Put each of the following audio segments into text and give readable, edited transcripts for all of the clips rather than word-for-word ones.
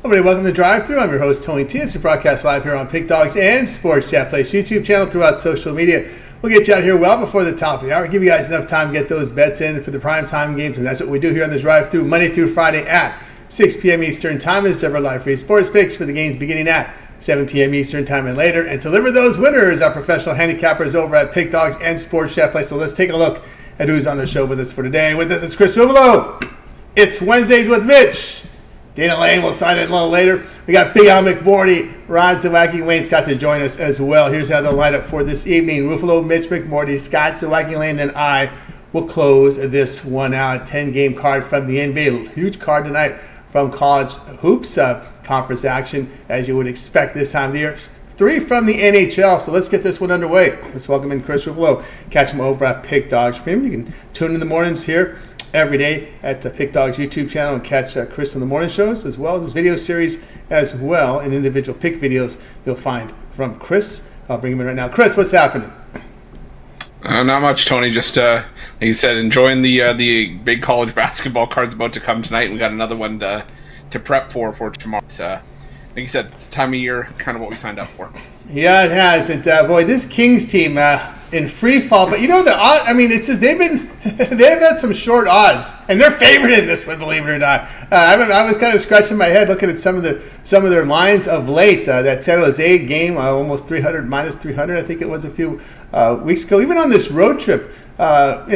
Everybody, welcome to Drive Thru. I'm your host, Tony T. We broadcast live here on Pick Dogs and Sports Chat Place YouTube channel throughout social media. We'll get you out here well before the top of the hour. Give you guys enough time to get those bets in for the prime time games, and that's what we do here on the Drive Thru Monday through Friday at 6 p.m. Eastern Time. It's several live free sports picks for the games beginning at 7 p.m. Eastern Time and later. And to deliver those winners, our professional handicappers over at Pick Dogs and Sports Chat Place. So let's take a look at who's on the show with us for today. With us is Chris Ruffolo. It's Wednesdays with Mitch. Dana Lane will sign it a little later. We got Big Al McMordie, Ron Zawacky, Wayne Scott to join us as well. Here's how the lineup for this evening. Ruffolo, Mitch, McMordie, Scott, Zawacky, Lane, and I will close this one out. 10-game card from the NBA. Huge card tonight from college hoops conference action, as you would expect this time of the year. 3 from the NHL. So let's get this one underway. Let's welcome in Chris Ruffolo. Catch him over at Pick Dogs Premium. You can tune in the mornings here every day at the Pick Dogs YouTube channel and catch Chris on the morning shows, as well as his video series as well, and individual pick videos you'll find from Chris. I'll bring him in right now. Chris, what's happening? Not much, Tony. Just like you said, enjoying the big college basketball cards about to come tonight. We got another one to prep for tomorrow. Like you said, it's time of year, kind of what we signed up for. Yeah, it has. And boy, this Kings team in free fall. But you know the odds. I mean, it's just they've had some short odds, and they're favored in this one, believe it or not. I was kind of scratching my head looking at some of their lines of late. That San Jose game, almost 300, minus 300, I think it was a few weeks ago. Even on this road trip, I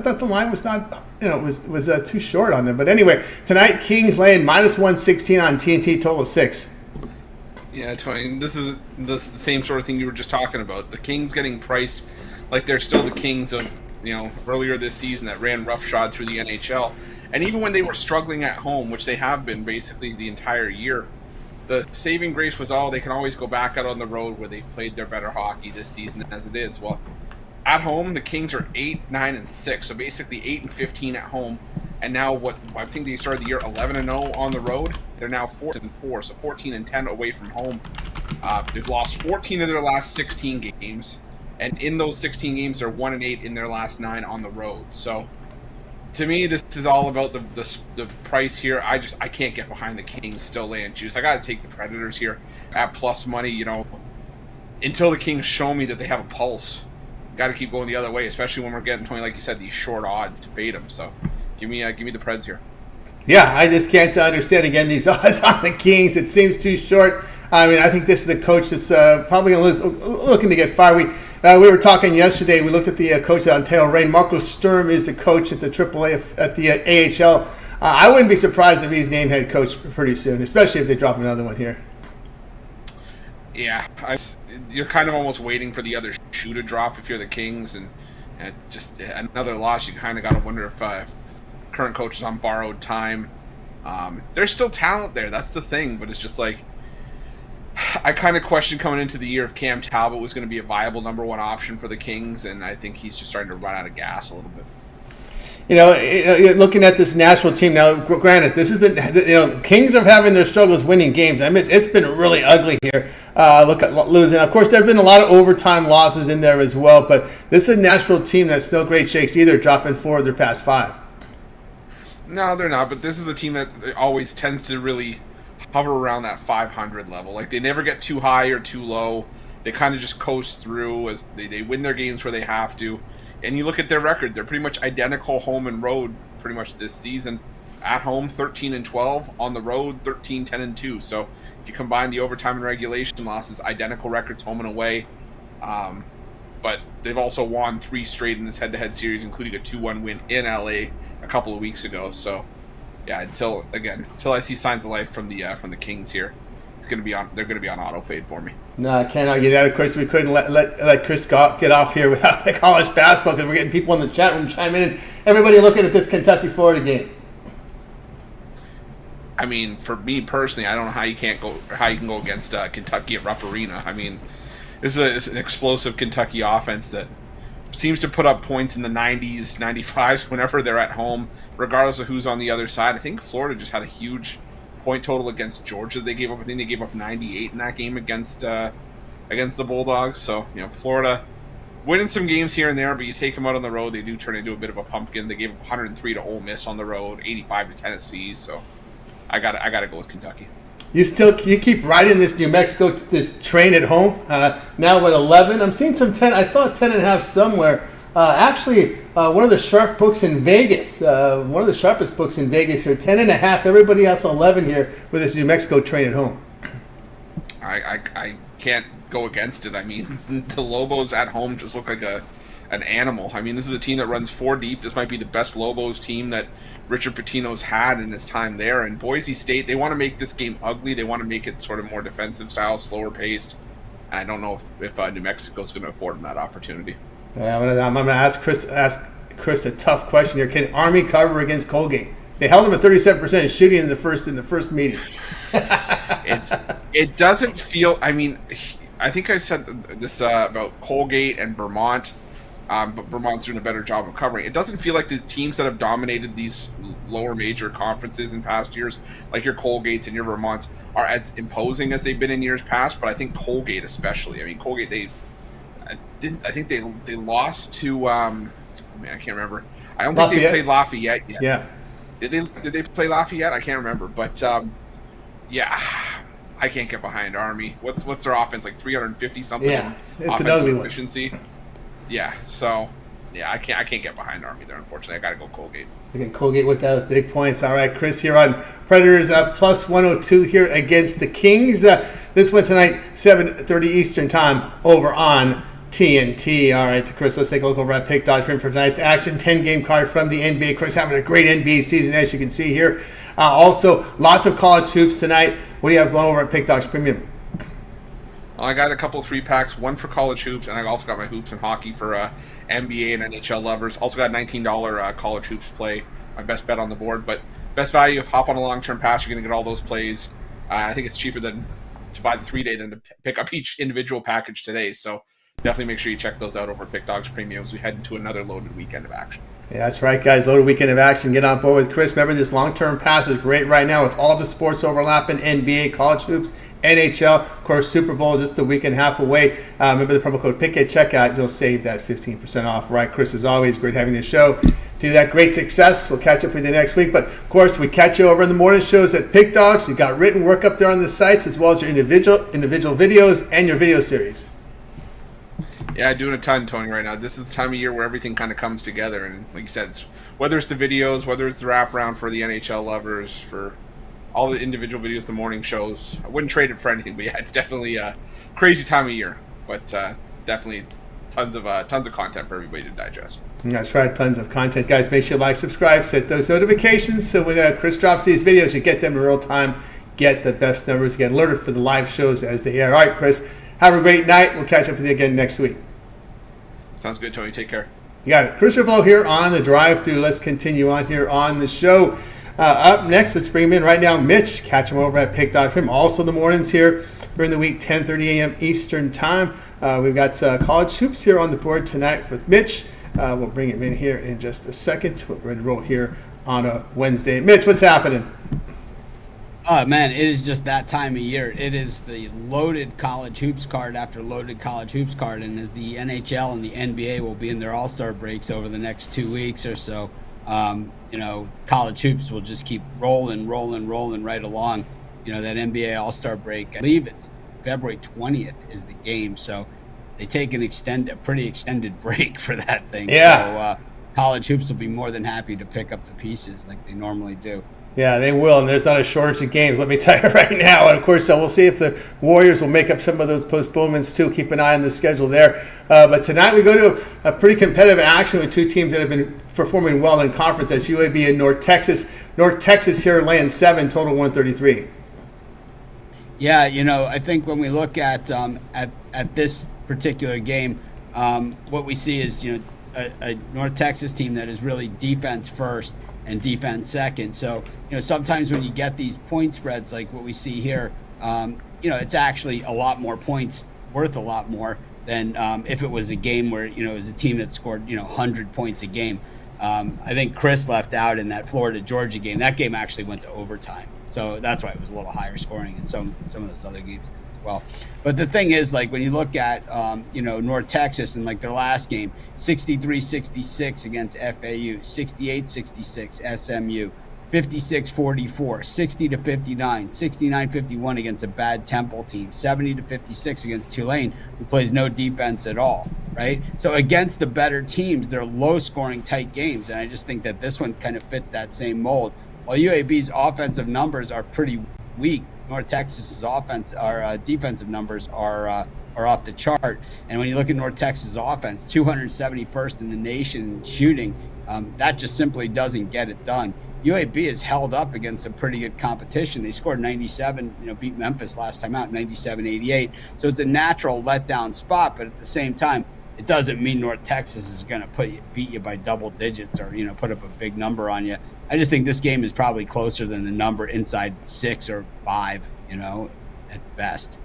thought the line was not, was too short on them. But anyway, tonight Kings laying minus 116 on TNT, total of 6. Yeah, Tony, this is the same sort of thing you were just talking about. The Kings getting priced like they're still the Kings of, earlier this season that ran roughshod through the NHL. And even when they were struggling at home, which they have been basically the entire year, the saving grace was, they can always go back out on the road where they've played their better hockey this season as it is. Well, at home, the Kings are 8, 9, and 6, so basically 8 and 15 at home. And now I think they started the year 11-0 on the road. They're now 4-4, so 14-10 away from home. They've lost 14 of their last 16 games, and in those 16 games, they're 1-8 in their last 9 on the road. So, to me, this is all about the price here. I can't get behind the Kings still laying juice. I got to take the Predators here at plus money. Until the Kings show me that they have a pulse, got to keep going the other way, especially when we're getting, Tony, like you said, these short odds to fade them. So. Give me the Preds here. Yeah, I just can't understand, again, these odds on the Kings. It seems too short. I mean, I think this is a coach that's probably looking to get fired. We were talking yesterday. We looked at the coach at Ontario Reign. Marco Sturm is the coach at the AAA, at the AHL. I wouldn't be surprised if he's named head coach pretty soon, especially if they drop another one here. Yeah, you're kind of almost waiting for the other shoe to drop if you're the Kings, and it's just another loss. You kind of got to wonder if current coach is on borrowed time. There's still talent there, that's the thing, but it's just like I kind of questioned coming into the year if Cam Talbot was going to be a viable number one option for the Kings, and I think he's just starting to run out of gas a little bit. Looking at this Nashville team now, granted, this is Kings are having their struggles winning games. I mean, it's been really ugly here. Look at losing. Of course, there have been a lot of overtime losses in there as well, but this is a Nashville team that's no great shakes either, dropping 4 of their past 5. No, they're not, but this is a team that always tends to really hover around that 500 level. Like, they never get too high or too low. They kind of just coast through as they win their games where they have to. And you look at their record, they're pretty much identical home and road pretty much this season. At home, 13-12. On the road, 13-10-2. So if you combine the overtime and regulation losses, identical records home and away. But they've also won 3 straight in this head-to-head series, including a 2-1 win in LA a couple of weeks ago. So yeah, until I see signs of life from the Kings here, they're gonna be on auto fade for me. No, I can't argue that. Of course, we couldn't let Chris get off here without the college basketball, because we're getting people in the chat room chime in, and everybody looking at this Kentucky-Florida game. I mean, for me personally, I don't know how you can go against Kentucky at Rupp Arena. I mean, this is an explosive Kentucky offense that seems to put up points in the 90s, 95s whenever they're at home, regardless of who's on the other side. I think Florida just had a huge point total against Georgia. I think they gave up 98 in that game against the Bulldogs. So, Florida winning some games here and there, but you take them out on the road, they do turn into a bit of a pumpkin. They gave up 103 to Ole Miss on the road, 85 to Tennessee. So, I gotta go with Kentucky. You keep riding this New Mexico this train at home. Now at 11, I'm seeing some 10. I saw 10.5 somewhere. One of the sharp books in Vegas, one of the sharpest books in Vegas here, 10.5. Everybody else 11 here with this New Mexico train at home. I can't go against it. I mean, the Lobos at home just look like an animal. I mean, this is a team that runs 4 deep. This might be the best Lobos team that Richard Pitino's had in his time there. And Boise State, they want to make this game ugly. They want to make it sort of more defensive style, slower paced. And I don't know if New Mexico's going to afford them that opportunity. I'm going to ask Chris a tough question here. Can Army cover against Colgate? They held him at 37% shooting in the first meeting. It doesn't feel. I mean, I think I said this about Colgate and Vermont, but Vermont's doing a better job of covering. It doesn't feel like the teams that have dominated these lower major conferences in past years, like your Colgates and your Vermonts, are as imposing as they've been in years past. But I think Colgate especially. I mean, Colgate I think they lost to. I can't remember. I don't think they played Lafayette yet. Yeah. Did they play Lafayette? I can't remember. But yeah, I can't get behind Army. What's their offense, like 350 something? Yeah, it's an ugly efficiency. Yeah. So yeah, I can't get behind Army there. Unfortunately, I got to go Colgate. Again, Colgate with the big points. All right, Chris here on Predators plus 102 here against the Kings. This one tonight, 7:30 Eastern time over on TNT. All right, Chris, let's take a look over at Pick Dodge for tonight's action. 10-game card from the NBA. Chris having a great NBA season, as you can see here. Also, lots of college hoops tonight. What do you have going over at Pick Dodge Premium? Well, I got a couple 3-packs, one for college hoops, and I also got my hoops and hockey for NBA and NHL lovers. Also got a $19 college hoops play, my best bet on the board. But best value, hop on a long-term pass. You're going to get all those plays. I think it's cheaper to buy the 3-day than to pick up each individual package today. So definitely make sure you check those out over at Pick Dogs Premium as we head into another loaded weekend of action. Yeah, that's right, guys. Loaded weekend of action. Get on board with Chris. Remember, this long-term pass is great right now with all the sports overlapping, NBA, college hoops, NHL, of course, Super Bowl just a week and a half away. Remember the promo code PICK at checkout. You'll save that 15% off. Right, Chris, as always, great having you show. Do that great success. We'll catch up with you next week. But, of course, we catch you over in the morning shows at Pick Dogs. You've got written work up there on the sites as well as your individual videos and your video series. Yeah, doing a ton, Tony, right now. This is the time of year where everything kind of comes together. And like you said, whether it's the videos, whether it's the wraparound for the NHL lovers, for all the individual videos, the morning shows, I wouldn't trade it for anything. But yeah, it's definitely a crazy time of year. But definitely tons of content for everybody to digest. That's right, tons of content. Guys, make sure you like, subscribe, set those notifications so when Chris drops these videos, you get them in real time, get the best numbers, get alerted for the live shows as they air. All right, Chris. Have a great night. We'll catch up with you again next week. Sounds good, Tony. Take care. You got it. Chris Ruffolo here on the drive-thru. Let's continue on here on the show. Up next, let's bring him in right now. Mitch, catch him over at Pick Dodge. Also in the mornings here during the week, 10:30 a.m. Eastern time. We've got college hoops here on the board tonight with Mitch. We'll bring him in here in just a second. We're ready to roll here on a Wednesday. Mitch, what's happening? Oh, man, it is just that time of year. It is the loaded college hoops card after loaded college hoops card. And as the NHL and the NBA will be in their all-star breaks over the next 2 weeks or so, college hoops will just keep rolling right along. That NBA all-star break, I believe it's February 20th is the game. So they take a pretty extended break for that thing. Yeah. So college hoops will be more than happy to pick up the pieces like they normally do. Yeah, they will, and there's not a shortage of games, let me tell you right now. And, of course, we'll see if the Warriors will make up some of those postponements, too. Keep an eye on the schedule there. But tonight we go to a pretty competitive action with two teams that have been performing well in conference. That's UAB and North Texas. North Texas here laying 7, total 133. Yeah, I think when we look at this particular game, what we see is, a North Texas team that is really defense first and defense second. So, sometimes when you get these point spreads like what we see here, it's actually a lot more points, worth a lot more than if it was a game where, it was a team that scored, 100 points a game. I think Chris left out in that Florida-Georgia game. That game actually went to overtime. So that's why it was a little higher scoring, and some of those other games did as well. But the thing is, like, when you look at, North Texas and, like, their last game, 63-66 against FAU, 68-66 SMU, 56-44, 60-59, 69-51 against a bad Temple team, 70-56 against Tulane, who plays no defense at all, right? So against the better teams, they're low-scoring, tight games, and I just think that this one kind of fits that same mold. While UAB's offensive numbers are pretty weak, North Texas's defensive numbers are off the chart. And when you look at North Texas' offense, 271st in the nation in shooting, that just simply doesn't get it done. UAB is held up against some pretty good competition. They scored 97, beat Memphis last time out, 97-88. So it's a natural letdown spot, but at the same time, it doesn't mean North Texas is going to beat you by double digits or, put up a big number on you. I just think this game is probably closer than the number inside 6 or 5, at best.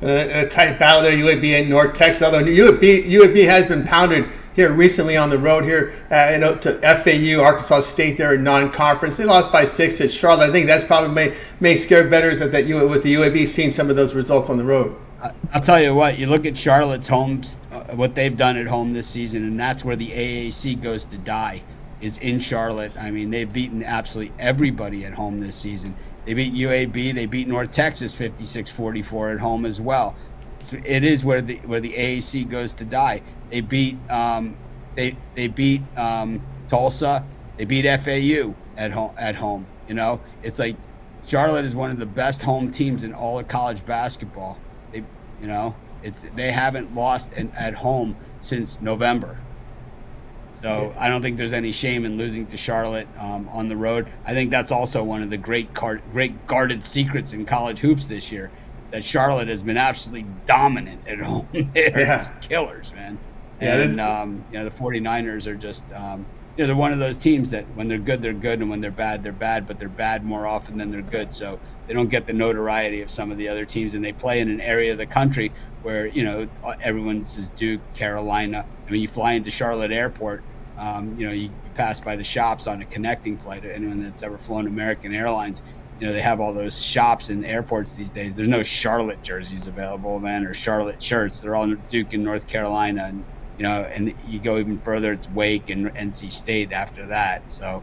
A tight battle there, UAB and North Texas. Although UAB has been pounded here recently on the road here, to FAU, Arkansas State there in non-conference. They lost by 6 at Charlotte. I think that's probably may scare bettors with the UAB seeing some of those results on the road. I'll tell you what, you look at Charlotte's homes, what they've done at home this season, and that's where the AAC goes to die, is in Charlotte. I mean, they've beaten absolutely everybody at home this season. They beat UAB, they beat North Texas 56-44 at home as well. So it is where the AAC goes to die. They beat Tulsa, they beat FAU at home. It's like Charlotte is one of the best home teams in all of college basketball. They haven't lost at home since November. So I don't think there's any shame in losing to Charlotte on the road. I think that's also one of the great guarded secrets in college hoops this year, that Charlotte has been absolutely dominant at home. They're just killers, man. And the 49ers are just they're one of those teams that when they're good, and when they're bad, but they're bad more often than they're good. So they don't get the notoriety of some of the other teams, and they play in an area of the country where everyone says Duke, Carolina. I mean, you fly into Charlotte Airport, you pass by the shops on a connecting flight. Anyone that's ever flown American Airlines, they have all those shops in airports these days. There's no Charlotte jerseys available, man, or Charlotte shirts. They're all Duke in North Carolina, and and you go even further, it's Wake and NC State after that. So,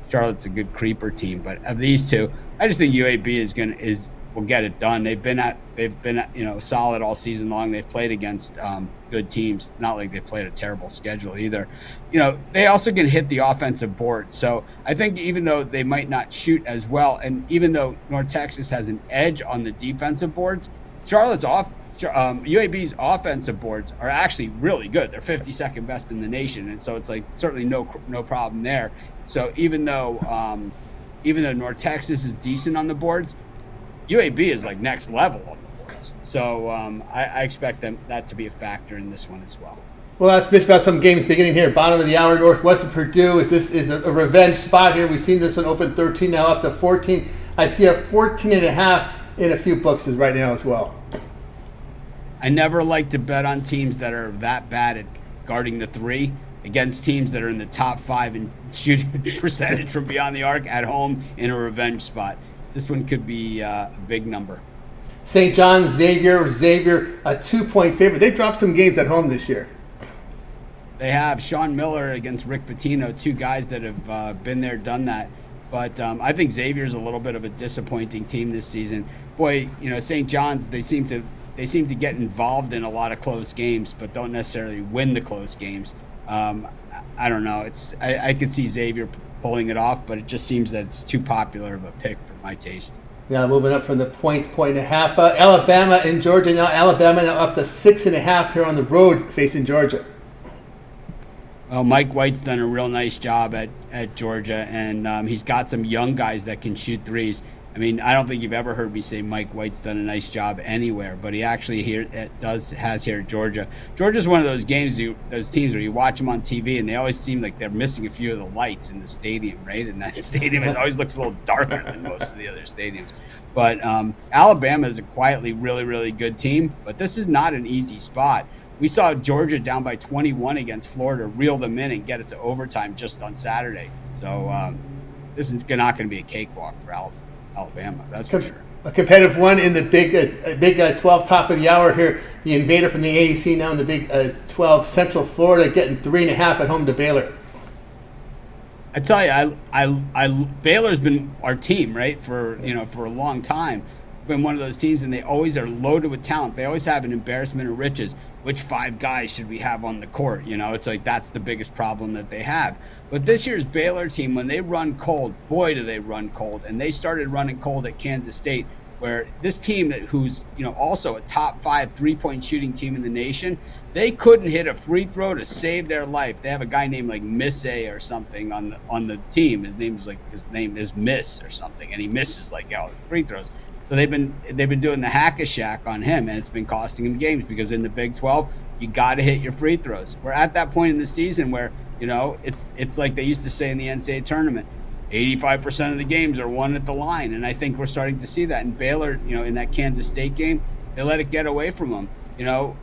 Charlotte's a good creeper team. But of these two, I just think UAB will get it done. They've been solid all season long. They've played against good teams. It's not like they've played a terrible schedule either. They also can hit the offensive board. So I think even though they might not shoot as well, and even though North Texas has an edge on the defensive boards, UAB's offensive boards are actually really good. They're 52nd best in the nation, and so it's like certainly no problem there. So even though North Texas is decent on the boards, UAB is like next level on the boards. So I expect that to be a factor in this one as well. Well, let's bitch about some games beginning here. Bottom of the hour, Northwestern Purdue. Is a revenge spot here. We've seen this one open 13, now up to 14. I see a 14.5 in a few books right now as well. I never like to bet on teams that are that bad at guarding the three against teams that are in the top 5 in shooting percentage from beyond the arc at home in a revenge spot. This one could be a big number. St. John's, Xavier, a 2-point favorite. They dropped some games at home this year. They have Sean Miller against Rick Pitino, two guys that have been there, done that. But I think Xavier's a little bit of a disappointing team this season. Boy, St. John's, they seem to get involved in a lot of close games, but don't necessarily win the close games. I don't know. I could see Xavier pulling it off, but it just seems that it's too popular of a pick for my taste. Now moving up from the point and a half. Alabama and Georgia. Now Alabama now up to 6.5 here on the road facing Georgia. Well, Mike White's done a real nice job at Georgia, and he's got some young guys that can shoot threes. I mean, I don't think you've ever heard me say Mike White's done a nice job anywhere, but he actually has here at Georgia. Georgia's one of those those teams where you watch them on TV and they always seem like they're missing a few of the lights in the stadium, right? And that stadium always looks a little darker than most of the other stadiums. But Alabama is a quietly really, really good team, but this is not an easy spot. We saw Georgia down by 21 against Florida, reel them in and get it to overtime just on Saturday. So this is not going to be a cakewalk for Alabama, that's for sure. A competitive one in the Big 12 top of the hour here. The Invader from the AAC now in the Big 12, Central Florida getting 3.5 at home to Baylor. I tell you, Baylor's been our team, right, for a long time. Been one of those teams, and they always are loaded with talent. They always have an embarrassment of riches. Which 5 guys should we have on the court? It's like that's the biggest problem that they have. But this year's Baylor team, when they run cold, boy, do they run cold. And they started running cold at Kansas State, where this team who's also a top 5 3-point shooting team in the nation, they couldn't hit a free throw to save their life. They have a guy named like Miss A or something on the team. His name is Miss or something, and he misses like all his free throws. So they've been doing the hack-a-shack on him, and it's been costing him games because in the Big 12, you got to hit your free throws. We're at that point in the season where it's like they used to say in the NCAA tournament, 85% of the games are won at the line, and I think we're starting to see that. And Baylor, in that Kansas State game, they let it get away from them,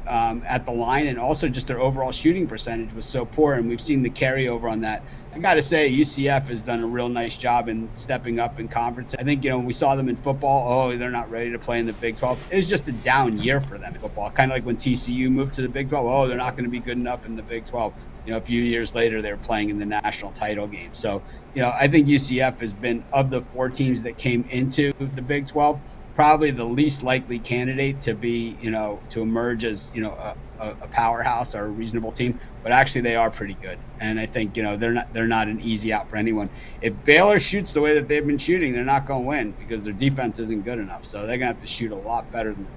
at the line, and also just their overall shooting percentage was so poor, and we've seen the carryover on that. I got to say, UCF has done a real nice job in stepping up in conference. I think, we saw them in football. They're not ready to play in the Big 12. It was just a down year for them in football. Kind of like when TCU moved to the Big 12. They're not going to be good enough in the Big 12. A few years later, they were playing in the national title game. So, I think UCF has been, of the 4 teams that came into the Big 12, probably the least likely candidate to be, to emerge as, a powerhouse or a reasonable team, but actually they are pretty good. And I think, they're not an easy out for anyone. If Baylor shoots the way that they've been shooting, they're not going to win because their defense isn't good enough. So they're going to have to shoot a lot better than this.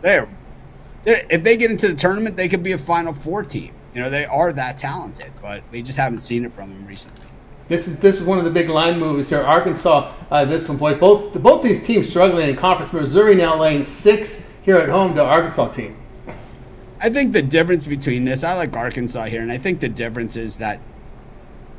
If they get into the tournament, they could be a Final Four team. They are that talented, but we just haven't seen it from them recently. This is one of the big line moves here. Arkansas, this one, boy, both these teams struggling in conference. Missouri now laying 6 here at home to Arkansas team. I think the difference between this, I like Arkansas here, and I think the difference is that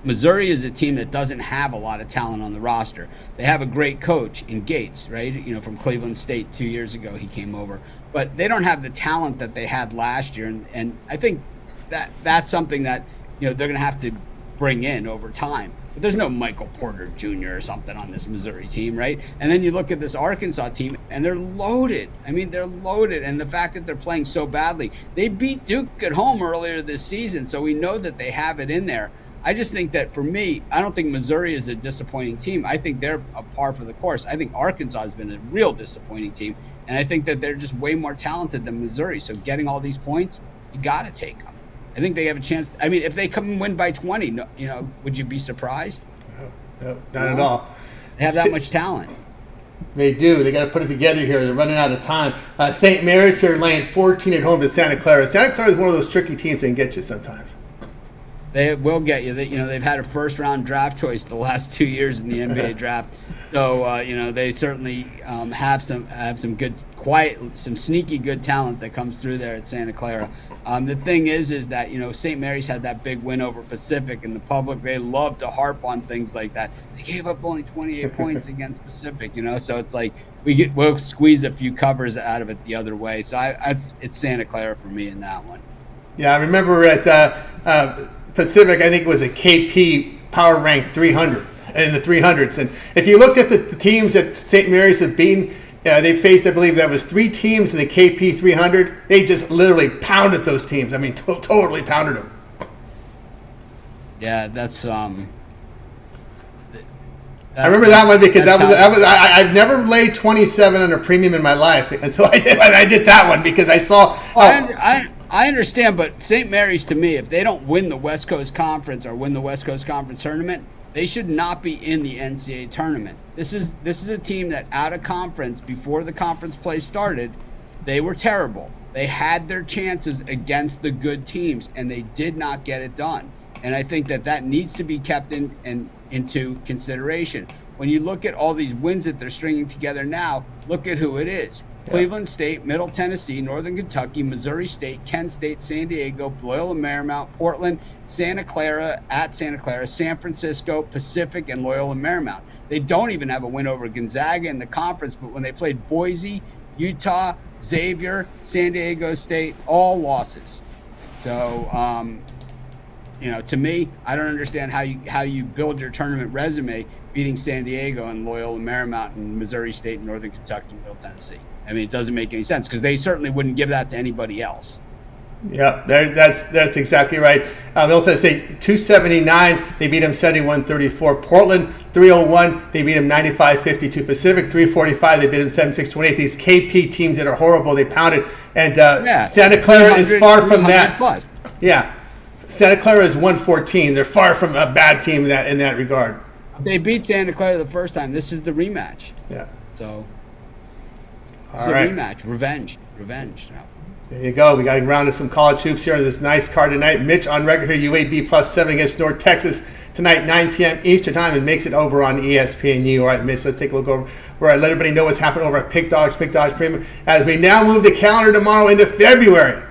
Missouri is a team that doesn't have a lot of talent on the roster. They have a great coach in Gates, right? From Cleveland State 2 years ago, he came over. But they don't have the talent that they had last year, and I think that's something that they're going to have to bring in over time. But there's no Michael Porter Jr. or something on this Missouri team, right? And then you look at this Arkansas team, and they're loaded. I mean, they're loaded. And the fact that they're playing so badly, they beat Duke at home earlier this season, so we know that they have it in there. I just think that for me, I don't think Missouri is a disappointing team. I think they're a par for the course. I think Arkansas has been a real disappointing team, and I think that they're just way more talented than Missouri. So getting all these points, you got to take them. I think they have a chance. I mean, if they come and win by 20, would you be surprised? No, not at all. They have that much talent. They do. They got to put it together here. They're running out of time. St. Mary's here laying 14 at home to Santa Clara. Santa Clara is one of those tricky teams that can get you sometimes. They will get you. They've had a first-round draft choice the last 2 years in the NBA draft. So they certainly have some good, some sneaky good talent that comes through there at Santa Clara. The thing is that St. Mary's had that big win over Pacific, and the public, they love to harp on things like that. They gave up only 28 points against Pacific, so it's like we'll squeeze a few covers out of it the other way. So it's Santa Clara for me in that one. Yeah, I remember at Pacific, I think it was a KP power rank 300 in the 300s. And if you looked at the teams that St. Mary's have beaten, they faced, I believe that was 3 teams in the KP 300. They just literally pounded those teams. I mean, totally pounded them. Yeah, that's I remember that one because I've never laid 27 on a premium in my life until I did that one because I saw. I understand, but St. Mary's, to me, if they don't win the West Coast Conference or win the West Coast Conference tournament, they should not be in the NCAA tournament. This is a team that out of conference, before the conference play started, they were terrible. They had their chances against the good teams, and they did not get it done. And I think that needs to be kept into consideration. When you look at all these wins that they're stringing together now, look at who it is. Yeah. Cleveland State, Middle Tennessee, Northern Kentucky, Missouri State, Kent State, San Diego, Loyola Marymount, Portland, Santa Clara, San Francisco, Pacific, and Loyola Marymount. They don't even have a win over Gonzaga in the conference, but when they played Boise, Utah, Xavier, San Diego State, all losses. So, to me, I don't understand how you build your tournament resume beating San Diego and Loyola Marymount and Missouri State and Northern Kentucky and Middle Tennessee. I mean, it doesn't make any sense because they certainly wouldn't give that to anybody else. Yeah, that's exactly right. We also say 279, they beat them 71-34. Portland, 301, they beat them 95-52. Pacific, 345, they beat them 76-28. These KP teams that are horrible, they pounded. And Santa Clara is far from that. Plus. Yeah, Santa Clara is 114. They're far from a bad team in that regard. They beat Santa Clara the first time. This is the rematch. Yeah. So it's a rematch. Revenge now. There you go. We got a round of some college hoops here on this nice card tonight. Mitch on record here, UAB +7 against North Texas tonight, 9 p.m. Eastern time, and makes it over on ESPNU. All right, Mitch, let's take a look over where I let everybody know what's happening over at Pick Dogs Premium as we now move the calendar tomorrow into February.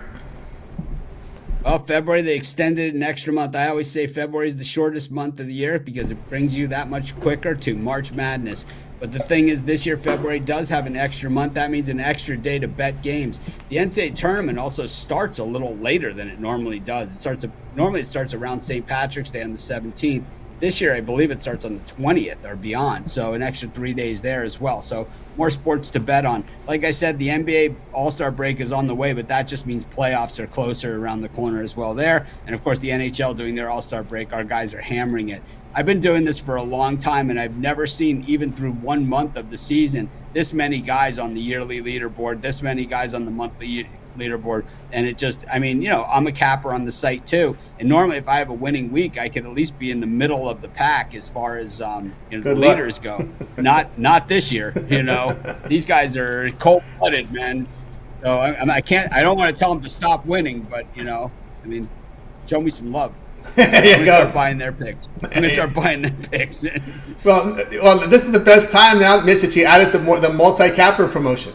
Well, February, they extended an extra month. I always say February is the shortest month of the year because it brings you that much quicker to March Madness. But the thing is, this year, February does have an extra month. That means an extra day to bet games. The NCAA tournament also starts a little later than it normally does. Normally it starts around St. Patrick's Day on the 17th. This year, I believe it starts on the 20th or beyond, so an extra 3 days there as well. So more sports to bet on. Like I said, the NBA All-Star break is on the way, but that just means playoffs are closer around the corner as well there. And, of course, the NHL doing their All-Star break, our guys are hammering it. I've been doing this for a long time, and I've never seen, even through 1 month of the season, this many guys on the yearly leaderboard, this many guys on the monthly leaderboard. And it just, I'm a capper on the site too. And normally if I have a winning week, I can at least be in the middle of the pack as far as the leaders go. Not this year, These guys are cold-blooded, man. So I don't want to tell them to stop winning, but, show me some love. I'm going to start buying their picks. Well, this is the best time now, Mitch, that you added the multi-capper promotion.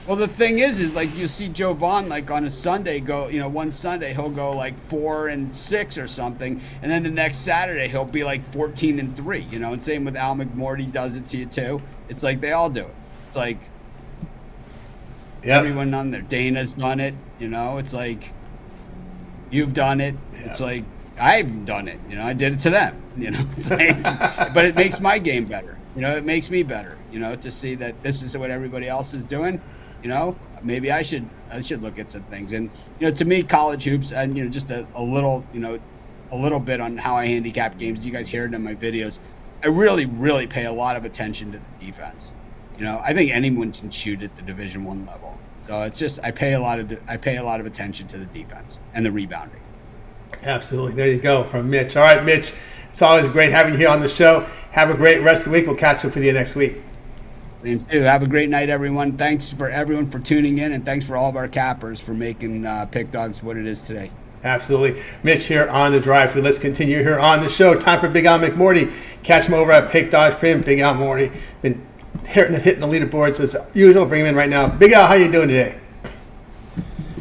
Well, the thing is like you see Joe Vaughn like on a Sunday go, one Sunday he'll go like 4-6 or something, and then the next Saturday he'll be like 14-3, and same with Al McMordie does it to you too. It's like they all do it. It's like everyone on there. Dana's done it, it's like you've done it. Yep. It's like I've done it, I did it to them, it's like, but it makes my game better. It makes me better, to see that this is what everybody else is doing. Maybe I should look at some things. And to me, college hoops and just a little bit on how I handicap games. You guys hear it in my videos. I really, really pay a lot of attention to the defense. I think anyone can shoot at the Division I level. So it's just I pay a lot of attention to the defense and the rebounding. Absolutely. There you go from Mitch. All right, Mitch. It's always great having you here on the show. Have a great rest of the week. We'll catch up with you next week. Same too. Have a great night, everyone. Thanks for everyone for tuning in, and thanks for all of our cappers for making Pick Dogs what it is today. Absolutely. Mitch here on the drive. Let's continue here on the show. Time for Big Al McMordie. Catch him over at Pick Dogs Premium. Big Al McMordie been hitting the leaderboards as usual. Bring him in right now. Big Al, how you doing today?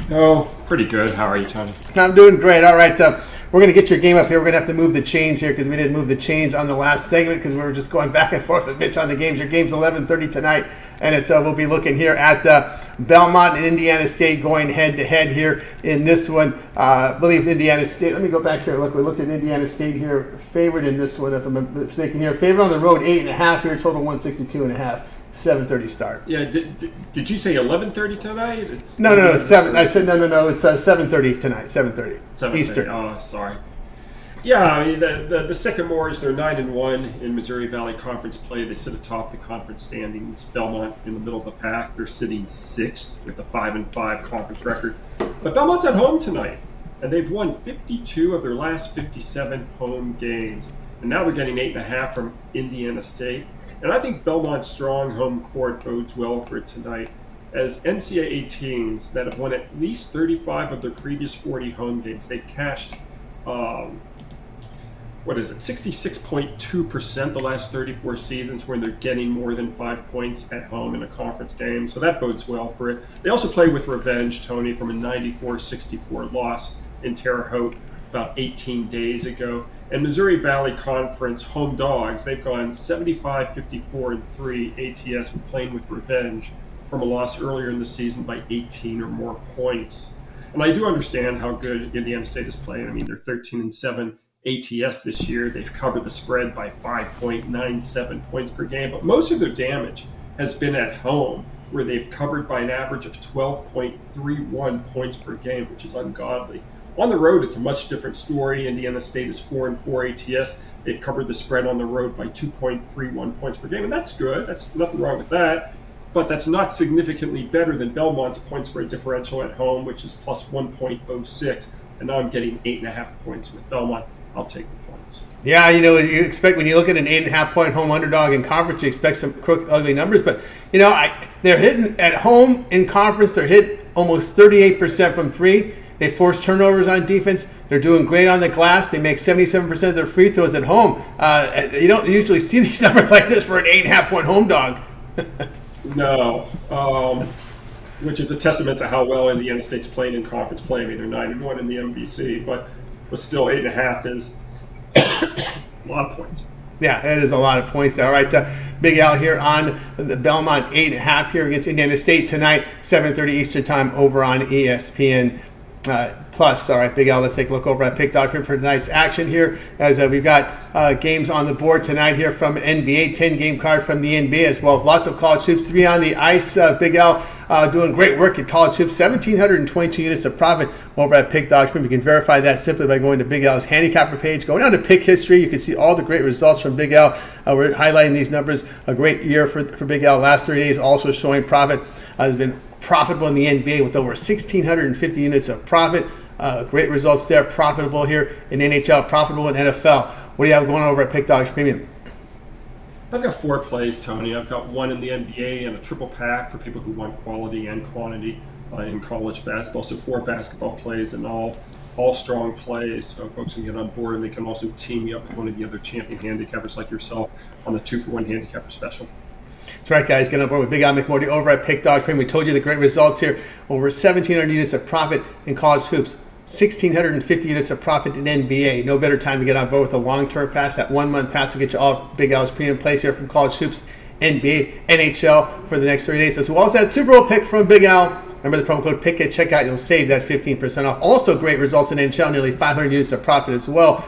Oh, pretty good. How are you, Tony? I'm doing great. All right. We're going to get your game up here. We're going to have to move the chains here because we didn't move the chains on the last segment because we were just going back and forth with Mitch on the games. Your game's 11:30 tonight, and we'll be looking here at Belmont and Indiana State going head-to-head here in this one. I believe Indiana State. Let me go back here. Look, we looked at Indiana State here, favored in this one, if I'm not mistaken here. Favored on the road, 8.5 here, total 162.5. 7:30 start. Yeah, did you say 11:30 tonight? No, 7. I said no. It's 7:30 tonight. 7:30 Eastern. Oh, sorry. Yeah, I mean the Sycamores, they're 9-1 in Missouri Valley Conference play. They sit atop the conference standings. Belmont in the middle of the pack. They're sitting 6th with a 5-5 conference record. But Belmont's at home tonight, and they've won 52 of their last 57 home games. And now they're getting 8.5 from Indiana State. And I think Belmont's strong home court bodes well for it tonight, as NCAA teams that have won at least 35 of their previous 40 home games, they've cashed, 66.2% the last 34 seasons when they're getting more than 5 points at home in a conference game. So that bodes well for it. They also play with revenge, Tony, from a 94-64 loss in Terre Haute about 18 days ago. And Missouri Valley Conference home dogs, they've gone 75-54-3 ATS with playing with revenge from a loss earlier in the season by 18 or more points. And I do understand how good Indiana State is playing. I mean, they're 13-7 ATS this year. They've covered the spread by 5.97 points per game. But most of their damage has been at home where they've covered by an average of 12.31 points per game, which is ungodly. On the road, it's a much different story. Indiana State is 4-4 ATS. They've covered the spread on the road by 2.31 points per game, and that's good. That's nothing wrong with that. But that's not significantly better than Belmont's point spread differential at home, which is plus 1.06. And now I'm getting 8.5 points with Belmont. I'll take the points. Yeah, you expect when you look at an 8.5 point home underdog in conference, you expect some crooked, ugly numbers. But, they're hitting at home in conference. They're hit almost 38% from three. They force turnovers on defense. They're doing great on the glass. They make 77% of their free throws at home. You don't usually see these numbers like this for an 8.5 point home dog. No, which is a testament to how well Indiana State's playing in conference play. I mean, they're 9-1 in the MVC, but still 8.5 is a lot of points. Yeah, it is a lot of points there. All right, Big Al here on the Belmont 8.5 here against Indiana State tonight, 7:30 Eastern time over on ESPN Plus. All right, Big Al, let's take a look over at Pick.com for tonight's action here, as we've got games on the board tonight here from NBA, 10-game card from the NBA, as well as lots of college hoops, 3 on the ice. Big Al doing great work at college hoops, 1,722 units of profit over at Pick.com. You can verify that simply by going to Big Al's handicapper page. Go down to Pick History. You can see all the great results from Big Al. We're highlighting these numbers. A great year for Big Al. Last 3 days also showing profit. Has been profitable in the NBA with over 1,650 units of profit. Great results there. Profitable here in NHL, profitable in NFL. What do you have going on over at Pick Dogs Premium? I've got 4 plays, Tony. I've got 1 in the NBA and a triple pack for people who want quality and quantity in college basketball. So 4 basketball plays and all strong plays, so folks can get on board, and they can also team me up with one of the other champion handicappers like yourself on the 2-for-1 handicapper special. That's right, guys. Get on board with Big Al McMordie over at Pick Dogs Premium. We told you the great results here. Over 1,700 units of profit in college hoops. 1,650 units of profit in NBA. No better time to get on board with a long-term pass. That 1-month pass will get you all Big Al's premium plays here from college hoops, NBA, NHL for the next 30 days. As well as that Super Bowl pick from Big Al. Remember the promo code PICK at checkout. You'll save that 15% off. Also great results in NHL. Nearly 500 units of profit as well.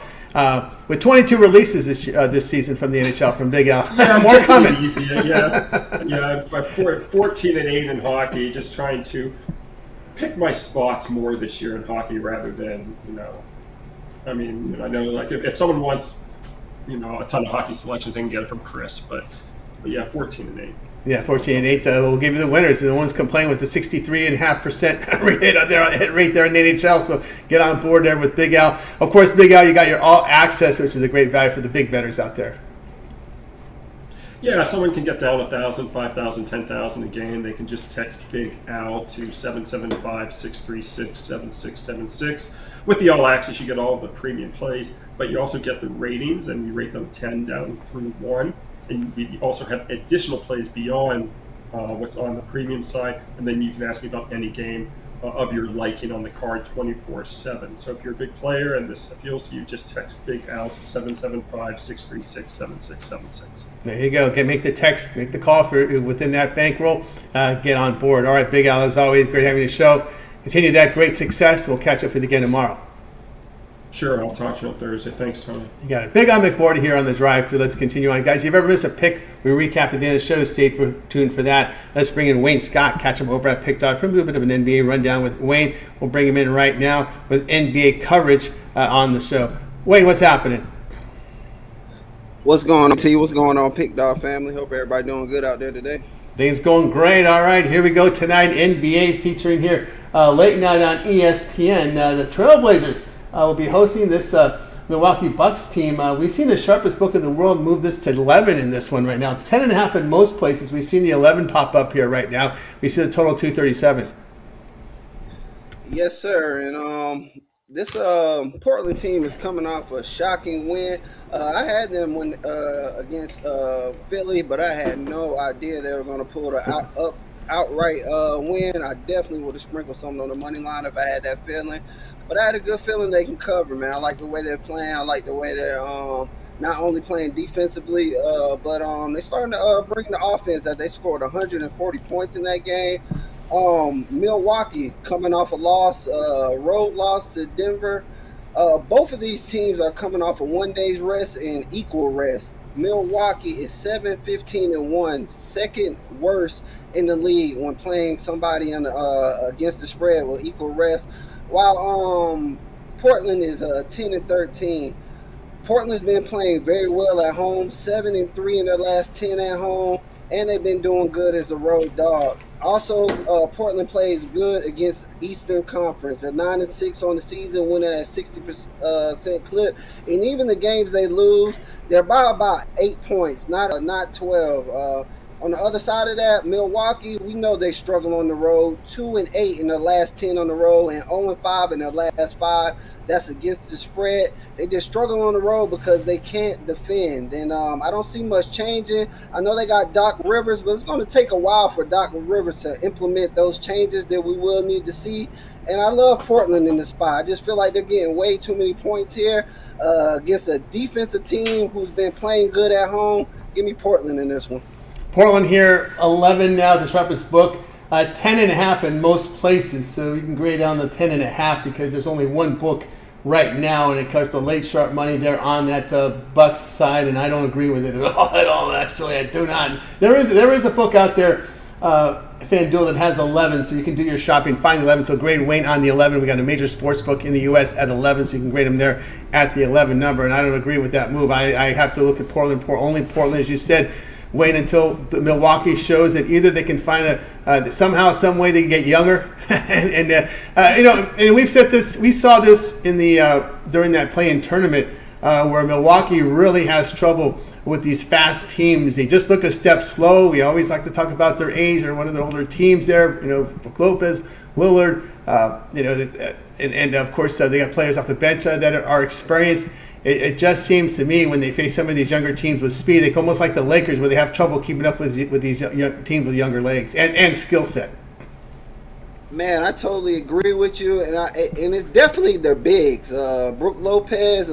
With 22 releases this season from the NHL from Big Al. Yeah, more coming. Easy. Yeah. I'm 14-8 in hockey, just trying to pick my spots more this year in hockey rather than, I know like if someone wants, a ton of hockey selections, they can get it from Chris, but yeah, 14-8. Yeah, 14-8. We'll give you the winners. And the ones complaining with the 63.5% hit rate there in the NHL. So get on board there with Big Al. Of course, Big Al, you got your all access, which is a great value for the big bettors out there. Yeah, if someone can get down 1,000, 5,000, 10,000 a game, they can just text Big Al to 775-636-7676. With the all access, you get all the premium plays, but you also get the ratings, and you rate them 10 down through 1. And you also have additional plays beyond what's on the premium side, and then you can ask me about any game of your liking on the card 24/7. So if you're a big player and this appeals to you, just text Big Al to 775-636-7676. There you go. Make the text, make the call for within that bankroll. Get on board. All right, Big Al, as always, great having you show. Continue that great success. We'll catch up with you again tomorrow. Sure, I'll talk to you on Thursday. Thanks, Tony. You got it. Big Al McMordie here on the drive-thru. Let's continue on. Guys, if you've ever missed a pick, we recap at the end of the show. Stay tuned for that. Let's bring in Wayne Scott. Catch him over at Pick.com. Do a bit of an NBA rundown with Wayne. We'll bring him in right now with NBA coverage on the show. Wayne, what's happening? What's going on, T? What's going on, Pick Dog family? Hope everybody doing good out there today. Things going great. All right, here we go tonight. NBA featuring here late night on ESPN. The Trailblazers will be hosting this Milwaukee Bucks team. We've seen the sharpest book in the world move this to 11 in this one right now. It's 10.5 in most places. We've seen the 11 pop up here right now. We see the total 237. Yes, sir. And this Portland team is coming off a shocking win. I had them against Philly, but I had no idea they were going to pull the outright win. I definitely would have sprinkled something on the money line if I had that feeling. But I had a good feeling they can cover, man. I like the way they're playing. I like the way they're not only playing defensively, but they're starting to bring the offense. That they scored 140 points in that game. Milwaukee coming off a road loss to Denver. Both of these teams are coming off of 1 day's rest and equal rest. Milwaukee is 7-15-1, second worst in the league when playing somebody against the spread with equal rest. While Portland is 10-13. Portland's been playing very well at home, 7-3 in their last 10 at home, and they've been doing good as a road dog. Also, Portland plays good against Eastern Conference. They're 9-6 on the season, winning at 60% clip. And even the games they lose, they're by about 8 points, not 12. On the other side of that, Milwaukee, we know they struggle on the road. 2-8 in their last 10 on the road, and 0-5 in their last 5. That's against the spread. They just struggle on the road because they can't defend. And I don't see much changing. I know they got Doc Rivers, but it's going to take a while for Doc Rivers to implement those changes that we will need to see. And I love Portland in the spot. I just feel like they're getting way too many points here against a defensive team who's been playing good at home. Give me Portland in this one. Portland here, 11 now, the sharpest book. 10.5 in most places, so you can grade down the 10.5 because there's only one book right now, and it cuts the late sharp money there on that Bucks side, and I don't agree with it at all. Actually, I do not. There is a book out there, FanDuel, that has 11, so you can do your shopping, find 11. So grade Wayne on the 11. We got a major sports book in the U.S. at 11, so you can grade him there at the 11 number, and I don't agree with that move. I have to look at Portland, only Portland, as you said. Wait until the Milwaukee shows that either they can find somehow, some way they can get younger, and we've said this. We saw this in the during that play-in tournament where Milwaukee really has trouble with these fast teams. They just look a step slow. We always like to talk about their age or one of the older teams there. Brook Lopez, Lillard, and of course they got players off the bench that are experienced. It just seems to me when they face some of these younger teams with speed, they almost like the Lakers where they have trouble keeping up with these young teams with younger legs and skill set. Man, I totally agree with you, and it's definitely their bigs. Brook Lopez,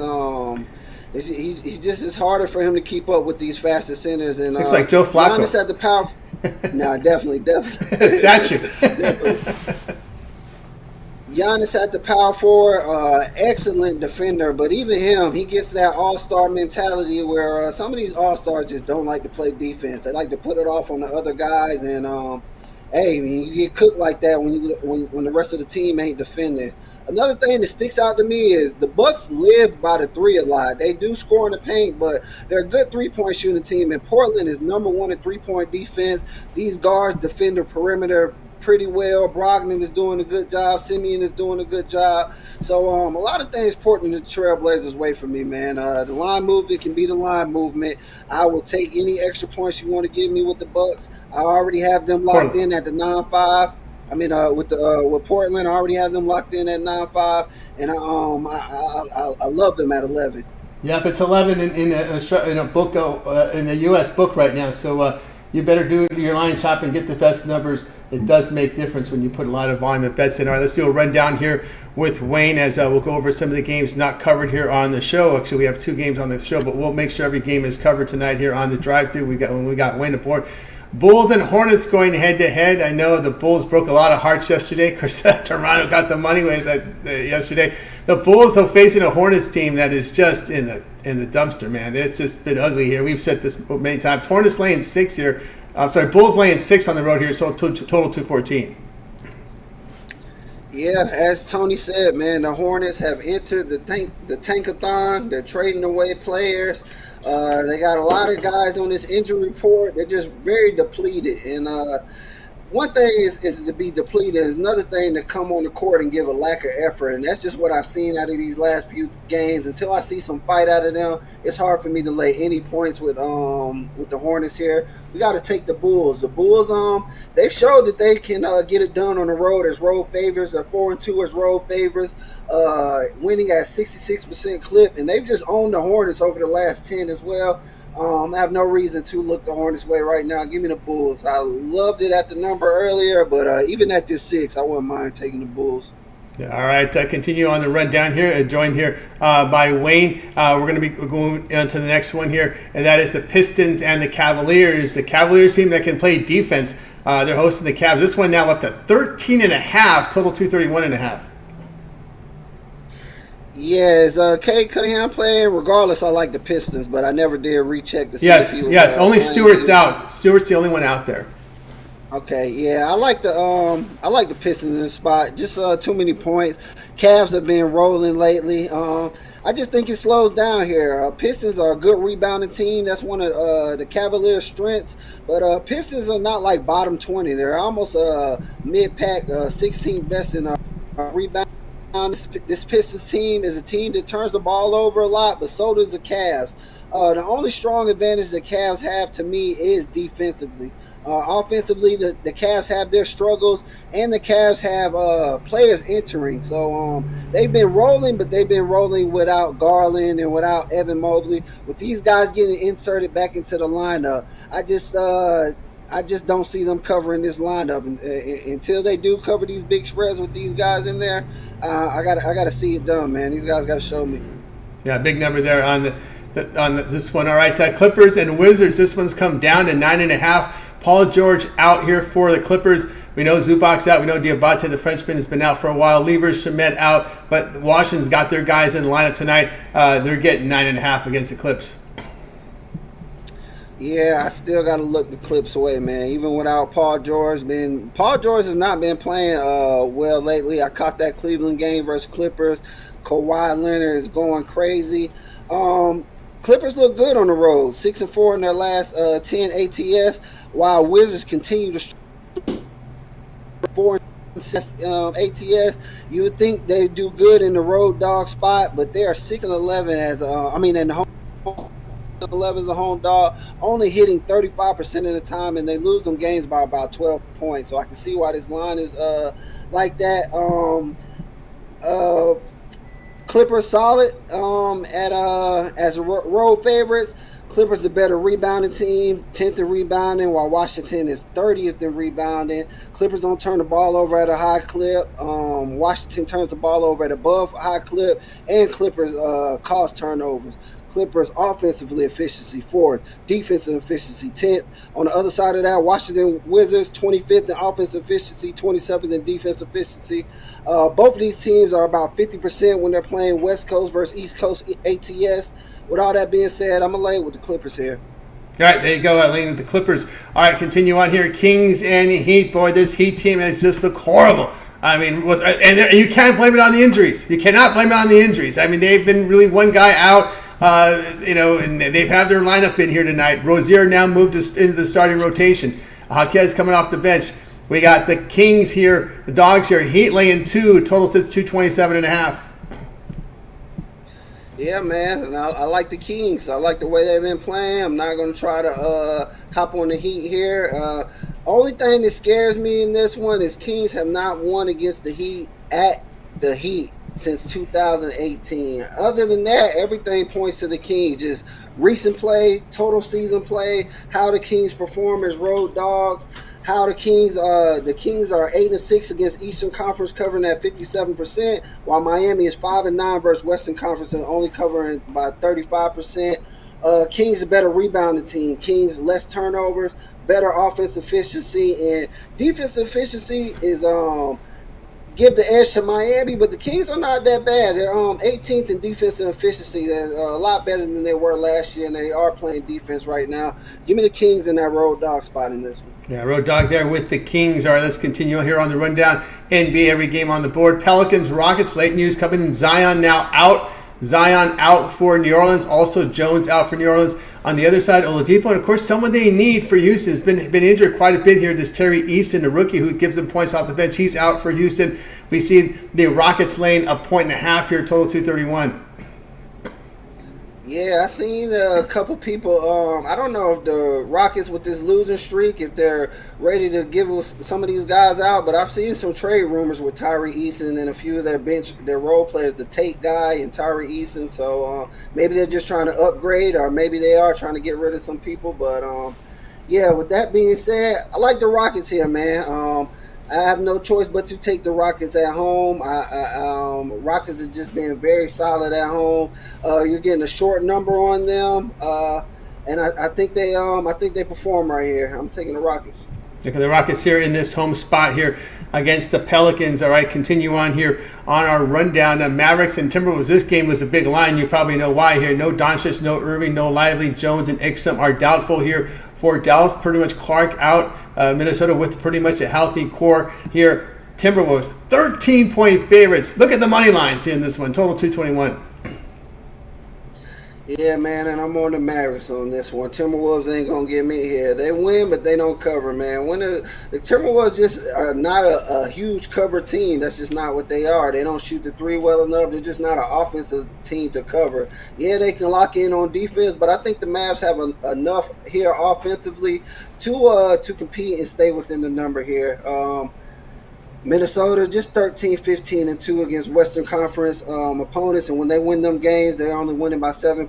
he's just as harder for him to keep up with these faster centers. And looks like Joe Flacco. Giannis at the power. No, definitely. Statue. Definitely. Giannis at the power forward, excellent defender, but even him, he gets that all-star mentality where some of these all-stars just don't like to play defense. They like to put it off on the other guys, and you get cooked like that when the rest of the team ain't defending. Another thing that sticks out to me is the Bucks live by the three a lot. They do score in the paint, but they're a good three-point shooting team, and Portland is number one in three-point defense. These guards defend the perimeter pretty well. Brogdon is doing a good job. Simeon is doing a good job. So a lot of things Portland and the Trailblazers wait for me, man. The line movement can be the line movement. I will take any extra points you want to give me with the Bucks. I already have them locked in at the 9-5. I mean, with Portland, I already have them locked in at 9-5, and I love them at 11. Yep, it's 11 in a book in the U.S. book right now. So you better do your line shop and get the best numbers. It does make difference when you put a lot of volume of bets in. All right, let's do a rundown here with Wayne as we'll go over some of the games not covered here on the show. Actually, we have 2 games on the show, but we'll make sure every game is covered tonight here on the drive-thru. We got Wayne aboard. Bulls and Hornets going head-to-head. I know the Bulls broke a lot of hearts yesterday. Of course, Toronto got the money yesterday. The Bulls are facing a Hornets team that is just in the dumpster, man. It's just been ugly here. We've said this many times. Hornets laying 6 here. Bulls laying 6 on the road here, so total 214. Yeah, as Tony said, man, the Hornets have entered the tankathon. They're trading away players. They got a lot of guys on this injury report. They're just very depleted. And one thing is to be depleted. Is another thing to come on the court and give a lack of effort. And that's just what I've seen out of these last few games. Until I see some fight out of them, it's hard for me to lay any points with the Hornets here. We got to take the Bulls. The Bulls, they've showed that they can get it done on the road as road favors. They're 4-2 as road favors, winning at 66% clip, and they've just owned the Hornets over the last 10 as well. I have no reason to look the Hornets way right now. Give me the Bulls. I loved it at the number earlier, but even at this 6, I wouldn't mind taking the Bulls. Yeah, all right, continue on the rundown here. Joined here by Wayne. We're going to be going on to the next one here, and that is the Pistons and the Cavaliers. The Cavaliers team that can play defense. They're hosting the Cavs. This one now up to 13.5, total 231.5. Yeah, is Cade Cunningham playing? Regardless, I like the Pistons, but I never did recheck to see Yes, if he was yes. Only playing. Stewart's out. Stewart's the only one out there. Okay, yeah, I like the Pistons in the spot. Just too many points. Cavs have been rolling lately. I just think it slows down here. Pistons are a good rebounding team. That's one of the Cavaliers' strengths. But Pistons are not like bottom 20. They're almost mid-pack, 16th best in rebound. This Pistons team is a team that turns the ball over a lot, but so does the Cavs. The only strong advantage the Cavs have to me is defensively. Offensively, the Cavs have their struggles, and the Cavs have players entering. So they've been rolling, but they've been rolling without Garland and without Evan Mobley. With these guys getting inserted back into the lineup, I just don't see them covering this lineup until they do cover these big spreads with these guys in there. I gotta see it done, man. These guys gotta show me. Yeah, big number there on this one. All right, Clippers and Wizards. This one's come down to 9.5. Paul George out here for the Clippers. We know Zubac's out. We know Diabate, the Frenchman, has been out for a while. Levers, Shamet out. But Washington's got their guys in the lineup tonight. They're getting 9.5 against the Clips. Yeah, I still got to look the Clips away, man. Even without Paul George. Paul George has not been playing well lately. I caught that Cleveland game versus Clippers. Kawhi Leonard is going crazy. Clippers look good on the road, 6-4 in their last 10 ATS, while Wizards continue to 4 ATS. You would think they do good in the road dog spot, but they are 6-11 in the home 11 as a home dog, only hitting 35% of the time, and they lose them games by about 12 points. So I can see why this line is like that. Clippers solid as road favorites. Clippers a better rebounding team, 10th in rebounding, while Washington is 30th in rebounding. Clippers don't turn the ball over at a high clip. Washington turns the ball over at above high clip, and Clippers cause turnovers. Clippers offensively efficiency 4th, defensive efficiency 10th. On the other side of that, Washington Wizards 25th in offensive efficiency, 27th in defensive efficiency. Both of these teams are about 50% when they're playing West Coast versus East Coast ATS. With all that being said, I'm going to lay with the Clippers here. All right, there you go. Laying with the Clippers. All right, continue on here. Kings and Heat. Boy, this Heat team has just looked horrible. I mean, and you can't blame it on the injuries. You cannot blame it on the injuries. I mean, they've been really one guy out. And they've had their lineup in here tonight. Rozier now moved into the starting rotation. Jaquez coming off the bench. We got the Kings here, the Dogs here. Heat laying 2. Total sits 227.5. Yeah, man, and I like the Kings. I like the way they've been playing. I'm not going to try to hop on the Heat here. Only thing that scares me in this one is Kings have not won against the Heat at the Heat since 2018. Other than that, everything points to the Kings. Just recent play, total season play, how the Kings perform as road dogs, how the Kings are 8-6 against Eastern Conference, covering at 57%, while Miami is 5-9 versus Western Conference and only covering by 35%. Kings a better rebounding team. Kings less turnovers, better offense efficiency, and defense efficiency is give the edge to Miami, but the Kings are not that bad. They're 18th in defensive efficiency. They're a lot better than they were last year, and they are playing defense right now. Give me the Kings in that road dog spot in this one. Yeah, road dog there with the Kings. All right, let's continue here on the rundown. NBA, every game on the board. Pelicans, Rockets, late news coming in. Zion now out. Zion out for New Orleans. Also Jones out for New Orleans. On the other side, Oladipo, and of course, someone they need for Houston has been injured quite a bit here. This Terry Easton, the rookie who gives them points off the bench. He's out for Houston. We see the Rockets laying 1.5 here, total 231. Yeah, I seen a couple people. I don't know if the Rockets with this losing streak, if they're ready to give some of these guys out, but I've seen some trade rumors with Tyree Eason and a few of their role players, the Tate guy and Tyree Eason. So maybe they're just trying to upgrade, or maybe they are trying to get rid of some people. But yeah, with that being said, I like the Rockets here, man. I have no choice but to take the Rockets at home. Rockets have just been very solid at home. You're getting a short number on them, and I think they perform right here. I'm taking the Rockets. Look at the Rockets here in this home spot here against the Pelicans. All right, continue on here on our rundown. Mavericks and Timberwolves. This game was a big line. You probably know why here. No Doncic, no Irving, no Lively. Jones and Ixom are doubtful here for Dallas. Pretty much Clark out. Minnesota with pretty much a healthy core here. Timberwolves, 13-point favorites. Look at the money lines here in this one. Total 221. Yeah, man, and I'm on the Mavericks on this one. Timberwolves ain't going to get me here. They win, but they don't cover, man. When the Timberwolves just are not a huge cover team. That's just not what they are. They don't shoot the three well enough. They're just not an offensive team to cover. Yeah, they can lock in on defense, but I think the Mavs have enough here offensively to compete and stay within the number here. Minnesota just 13-15-2 against Western Conference opponents, and when they win them games, they're only winning by 7.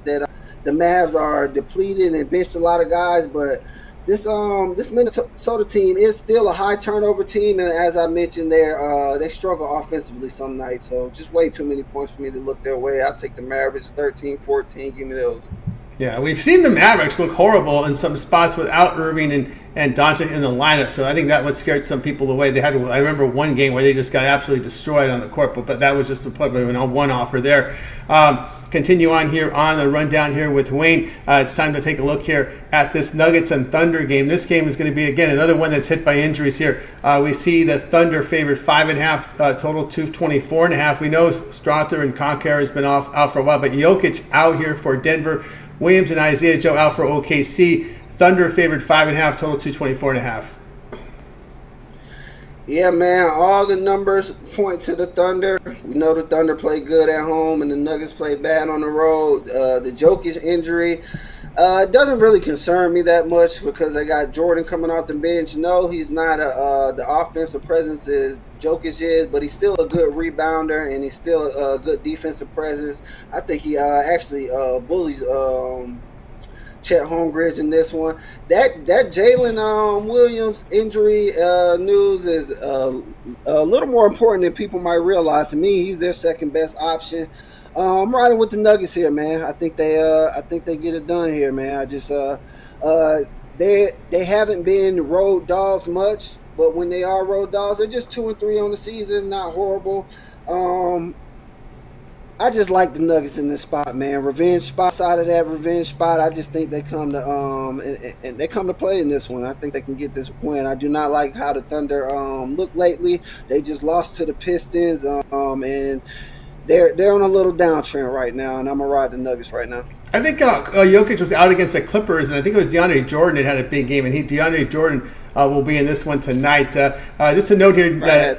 That the Mavs are depleted and benched a lot of guys, but this Minnesota team is still a high turnover team, and as I mentioned, they struggle offensively some nights. So just way too many points for me to look their way. I'll take the Mavericks 13-14. Give me those. Yeah, we've seen the Mavericks look horrible in some spots without Irving and Doncic in the lineup, so I think that what scared some people away. I remember one game where they just got absolutely destroyed on the court, but that was just a one-offer there. Continue on here on the rundown here with Wayne. It's time to take a look here at this Nuggets and Thunder game. This game is going to be, again, another one that's hit by injuries here. We see the Thunder favored 5.5, total 224.5. We know Strother and Conker has been out for a while, but Jokic out here for Denver. Williams and Isaiah Joe out for OKC. Thunder favored 5.5, total 224.5. Yeah, man, all the numbers point to the Thunder. We know the Thunder play good at home and the Nuggets play bad on the road. The Jokic injury doesn't really concern me that much because they got Jordan coming off the bench. No, he's not the offensive presence as Jokic is, but he's still a good rebounder and he's still a good defensive presence. I think he actually bullies Chet Holmgren in this one. That Jalen Williams injury news is a little more important than people might realize. To me, he's their second best option. I'm riding with the Nuggets here, man. I think they get it done here, man. I just they haven't been road dogs much, but when they are road dogs, they're just 2-3 on the season, not horrible. I just like the Nuggets in this spot, man. Revenge spot, side of that revenge spot. I just think they come to and they come to play in this one. I think they can get this win. I do not like how the Thunder look lately. They just lost to the Pistons, and they're on a little downtrend right now. And I'm gonna ride the Nuggets right now. I think Jokic was out against the Clippers, and I think it was DeAndre Jordan that had a big game, and DeAndre Jordan will be in this one tonight. Just a note here. Right.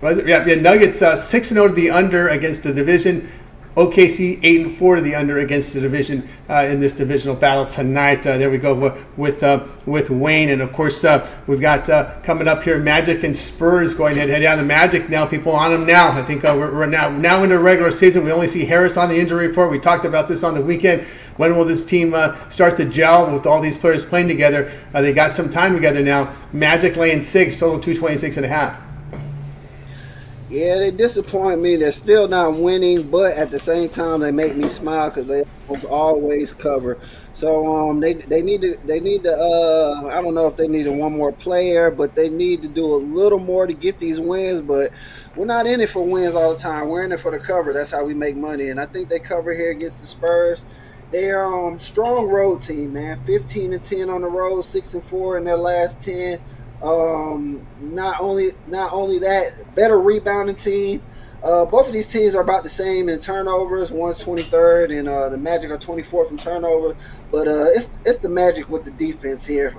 Nuggets 6-0 to the under against the division. OKC 8-4 to the under against the division in this divisional battle tonight. There we go with Wayne, and of course we've got coming up here Magic and Spurs going head down. The Magic now, people on them now. I think we're now into regular season. We only see Harris on the injury report. We talked about this on the weekend. When will this team start to gel with all these players playing together? They got some time together now. Magic laying 6, total 226.5. Yeah, they disappoint me. They're still not winning, but at the same time, they make me smile because they always cover. So they need to. I don't know if they needed one more player, but they need to do a little more to get these wins. But we're not in it for wins all the time. We're in it for the cover. That's how we make money. And I think they cover here against the Spurs. They're strong road team, man. 15-10 on the road, 6-4 in their last 10. Not only that, better rebounding team. Both of these teams are about the same in turnovers. One's 23rd, and the Magic are 24th in turnover. But it's the Magic with the defense here.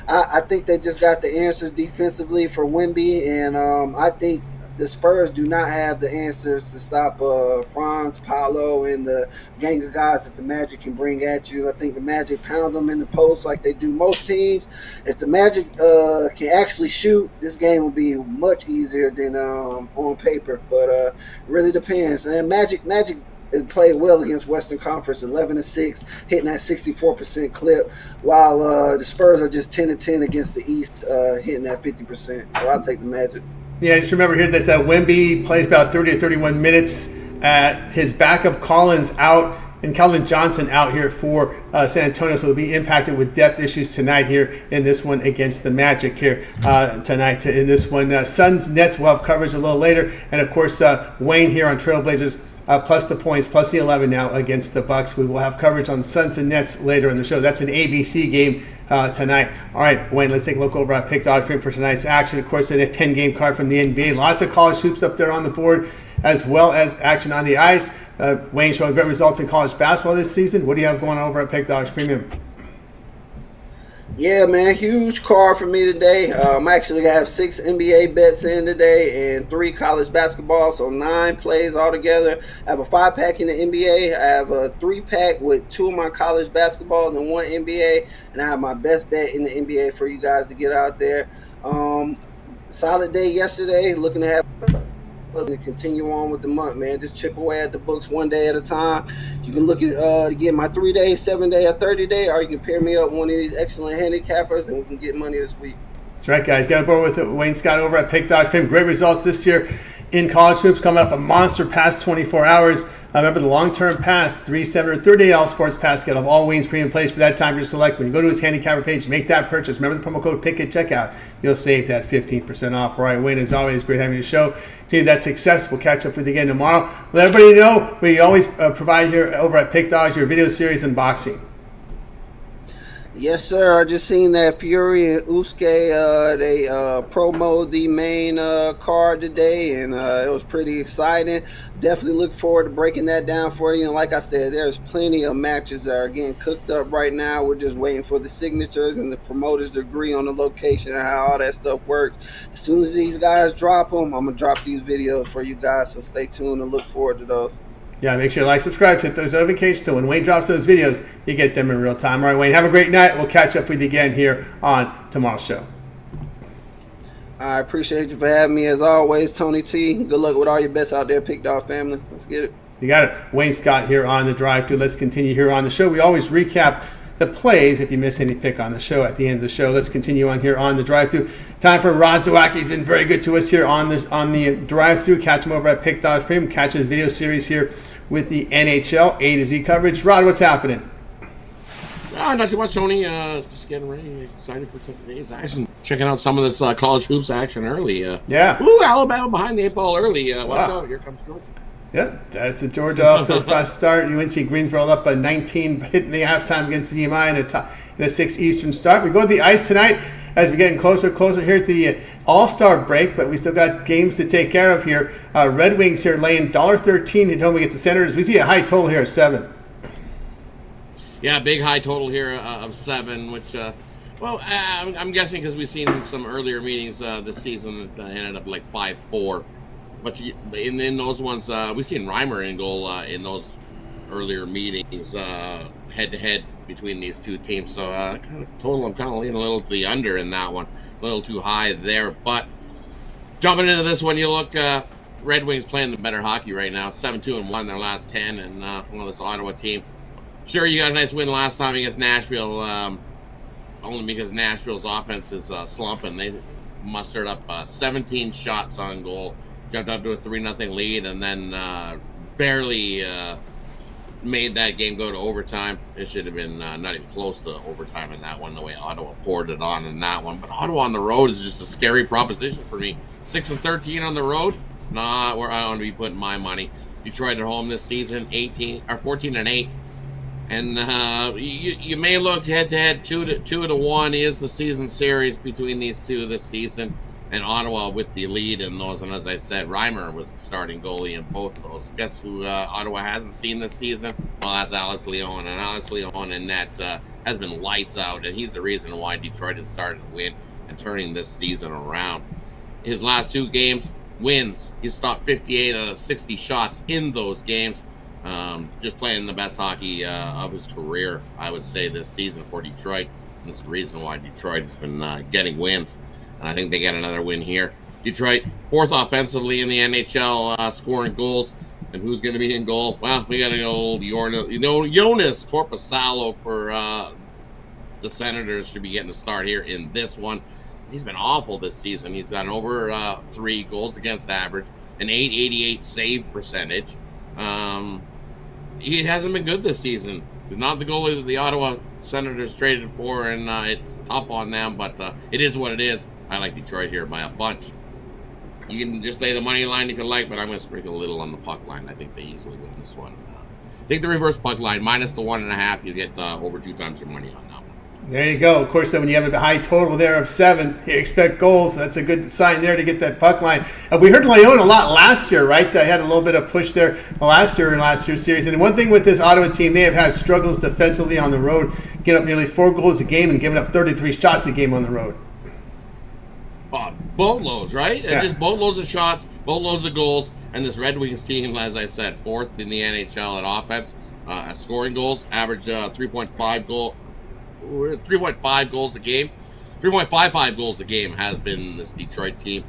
I think they just got the answers defensively for Wemby, and I think the Spurs do not have the answers to stop Franz, Paolo, and the gang of guys that the Magic can bring at you. I think the Magic pound them in the post like they do most teams. If the Magic can actually shoot, this game will be much easier than on paper. But it really depends. And Magic played well against Western Conference, 11-6, hitting that 64% clip, while the Spurs are just 10-10 against the East, hitting that 50%. So I'll take the Magic. Yeah, just remember here that Wemby plays about 30 to 31 minutes. His backup Collins out and Keldon Johnson out here for San Antonio, so they'll be impacted with depth issues tonight here in this one against the Magic here tonight. In this one, Suns Nets will have coverage a little later, and of course Wayne here on Trailblazers. Plus the points, plus the 11 now against the Bucks. We will have coverage on Suns and Nets later in the show. That's an ABC game tonight. All right, Wayne, let's take a look over at Pick Dog for tonight's action. Of course, a 10-game card from the NBA. Lots of college hoops up there on the board, as well as action on the ice. Wayne showing great results in college basketball this season. What do you have going on over at Pick Dogs Premium? Yeah, man, huge card for me today. I'm actually going to have 6 NBA bets in today and 3 college basketball, so 9 plays altogether. I have a 5-pack in the NBA. I have a 3-pack with 2 of my college basketballs and 1 NBA, and I have my best bet in the NBA for you guys to get out there. Solid day yesterday, looking to continue on with the month, man. Just chip away at the books one day at a time. You can look at to get my 3-day, 7-day, or 30-day, or you can pair me up one of these excellent handicappers, and we can get money this week. That's right, guys. Got aboard with Wayne Scott over at Pick Dodge Premium. Great results this year in college hoops, coming off a monster past 24 hours. Remember the long-term pass, 3, 7, or 30-day all sports pass get of all Wayne's premium plays for that time you select. When you go to his handicapper page, make that purchase. Remember the promo code PICK at checkout. You'll save that 15% off. All right, Wayne, as always, great having you show. Continue that success. We'll catch up with you again tomorrow. Let everybody know we always provide here over at Pick Dogs your video series unboxing. Yes, sir. I just seen that Fury and Usyk, they promoted the main card today, and it was pretty exciting. Definitely look forward to breaking that down for you. And like I said, there's plenty of matches that are getting cooked up right now. We're just waiting for the signatures and the promoters to agree on the location and how all that stuff works. As soon as these guys drop them, I'm going to drop these videos for you guys, so stay tuned and look forward to those. Yeah, make sure to like, subscribe, hit those notifications so when Wayne drops those videos, you get them in real time. All right, Wayne, have a great night. We'll catch up with you again here on tomorrow's show. I appreciate you for having me as always, Tony T. Good luck with all your bets out there, Pick Dog family. Let's get it. You got it. Wayne Scott here on the drive-thru. Let's continue here on the show. We always recap the plays if you miss any pick on the show at the end of the show. Let's continue on here on the drive-thru. Time for Rod Zawacky. He's been very good to us here on the drive-thru. Catch him over at Pick Dogs Premium. Catch his video series here with the NHL A to Z coverage. Rod, what's happening? Not too much, Tony. Just getting ready, excited for today's action. Checking out some of this college hoops action early. Yeah. Ooh, Alabama behind the 8 ball early. Watch out, here comes Georgia. Yep, that's the Georgia off to a fast start. UNC Greensboro up by 19, hitting the halftime against VMI in a 6 Eastern start. We go to the ice tonight as we're getting closer and closer here at the All-Star break, but we still got games to take care of here. Red Wings here laying $1.13 at home against the Senators. We see a high total here of 7. Yeah, big high total here of 7, which, I'm guessing because we've seen some earlier meetings this season that ended up like 5-4. But in those ones, we've seen Reimer in goal in those earlier meetings, head-to-head between these two teams. So kind of total, I'm kind of leaning a little to the under in that one. A little too high there. But jumping into this one, you look, Red Wings playing the better hockey right now. 7-2-1 their last 10, and this Ottawa team. Sure, you got a nice win last time against Nashville, only because Nashville's offense is slumping. They mustered up 17 shots on goal, jumped up to a 3-0 lead, and then barely made that game go to overtime. It should have been not even close to overtime in that one, the way Ottawa poured it on in that one. But Ottawa on the road is just a scary proposition for me. 6-13 on the road, not where I want to be putting my money. Detroit at home this season, 14-8. And you may look head-to-head, 2-1 is the season series between these two this season, and Ottawa with the lead in those. And as I said, Reimer was the starting goalie in both of those. Guess who Ottawa hasn't seen this season? Well, that's Alex Leon. And Alex Leon in net has been lights out, and he's the reason why Detroit has started to win and turning this season around. His last 2 games, wins. He stopped 58 out of 60 shots in those games. Just playing the best hockey of his career, I would say, this season for Detroit. And that's the reason why Detroit has been getting wins. And I think they get another win here. Detroit, 4th offensively in the NHL, scoring goals. And who's going to be in goal? Well, we got to go Jonas Korpisalo for the Senators should be getting a start here in this one. He's been awful this season. He's got an over 3 goals against average, an .888 save percentage. he hasn't been good this season. He's not the goalie that the Ottawa Senators traded for, and it's tough on them, but it is what it is. I like Detroit here by a bunch. You can just lay the money line if you like, but I'm going to sprinkle a little on the puck line. I think they easily win this one. Take the reverse puck line, minus the 1.5. You get over 2 times your money on that one. There you go. Of course, when you have a high total there of 7, you expect goals. That's a good sign there to get that puck line. We heard Leon a lot last year, right? They had a little bit of push there last year's series. And one thing with this Ottawa team, they have had struggles defensively on the road, getting up nearly 4 goals a game and giving up 33 shots a game on the road. Boatloads, right? Yeah. Just boatloads of shots, boatloads of goals. And this Red Wings team, as I said, 4th in the NHL at offense, at scoring goals, average 3.5 goals a game. 3.55 goals a game has been this Detroit team.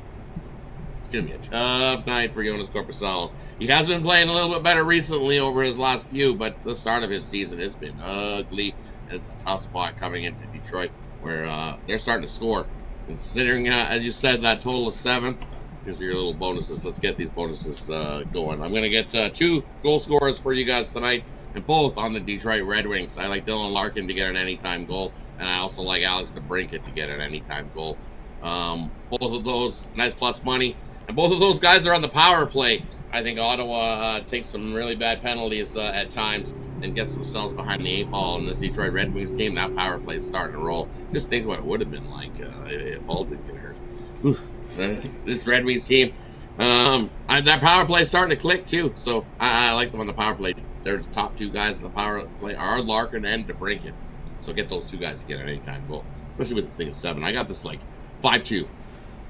It's going to be a tough night for Jonas Korpisalo. He has been playing a little bit better recently over his last few, but the start of his season has been ugly. It's a tough spot coming into Detroit where they're starting to score. Considering, as you said, that total of 7, here's your little bonuses. Let's get these bonuses going. I'm going to get 2 goal scorers for you guys tonight, and both on the Detroit Red Wings. I like Dylan Larkin to get an anytime goal, and I also like Alex DeBrincat to get an anytime goal. Both of those, nice plus money, and both of those guys are on the power play. I think Ottawa takes some really bad penalties at times and gets themselves behind the 8 ball. And this Detroit Red Wings team, that power play is starting to roll. Just think what it would have been like if Hull didn't get hurt. This Red Wings team, that power play is starting to click too. So I like them on the power play. Their top 2 guys in the power play are Larkin and DeBrincat. So get those 2 guys to get an anytime goal, especially with the thing of 7. I got this like 5-2.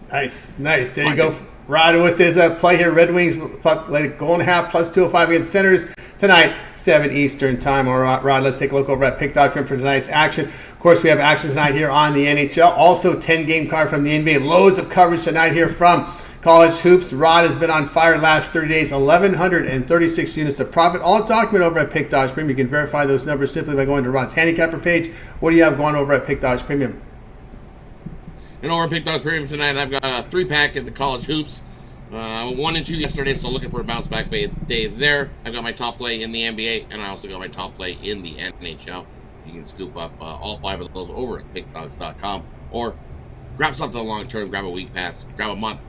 Nice. There you go. Rod with his play here. Red Wings puck, like goal and a half plus 205 against Senators tonight, 7 Eastern time. All right, Rod, let's take a look over at Pick.com for tonight's action. Of course, we have action tonight here on the NHL. Also, 10-game card from the NBA. Loads of coverage tonight here from college hoops. Rod has been on fire last 30 days. 1,136 units of profit. All document over at Pick Dodge Premium. You can verify those numbers simply by going to Rod's handicapper page. What do you have going over at Pick Dodge Premium? And over at Pick Dodge Premium tonight, I've got a 3-pack at the college hoops. 1 and 2 yesterday, so looking for a bounce back day there. I've got my top play in the NBA, and I also got my top play in the NHL. You can scoop up all 5 of those over at pickdogs.com, or grab something long term, grab a week pass, grab a month.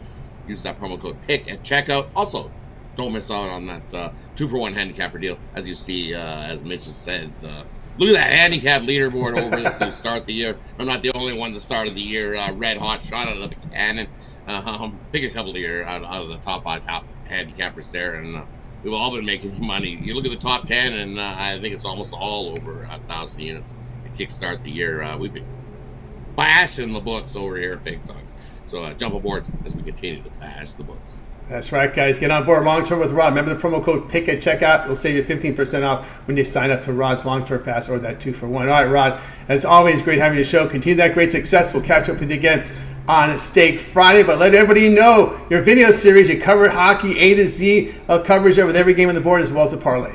Use that promo code PICK at checkout. Also, don't miss out on that 2-for-1 handicapper deal. As you see, as Mitch has said, look at that handicap leaderboard over to start the year. I'm not the only one to start of the year. Red hot, shot out of the cannon. Pick a couple here out of the top 5 top handicappers there, and we've all been making money. You look at the top 10, and I think it's almost all over 1,000 units to kickstart the year. We've been bashing the books over here at Big Dog. So jump aboard as we continue to bash the books. That's right, guys. Get on board long-term with Rod. Remember the promo code PICK at checkout. It'll save you 15% off when you sign up to Rod's long-term pass or that 2-for-1. All right, Rod, as always, great having you show. Continue that great success. We'll catch up with you again on Steak Friday. But let everybody know your video series, you cover hockey A to Z coverage with every game on the board as well as the parlay.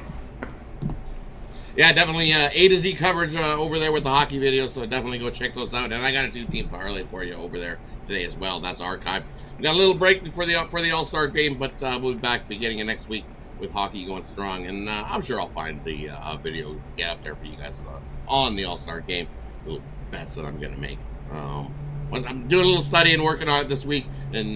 Yeah, definitely A to Z coverage over there with the hockey videos, so definitely go check those out. And I got a 2-team parlay for you over there today as well. That's archived. We got a little break before the All-Star game, but we'll be back beginning of next week with hockey going strong. And I'm sure I'll find the video to get up there for you guys on the All-Star game. Little bets that I'm going to make. I'm doing a little study and working on it this week, and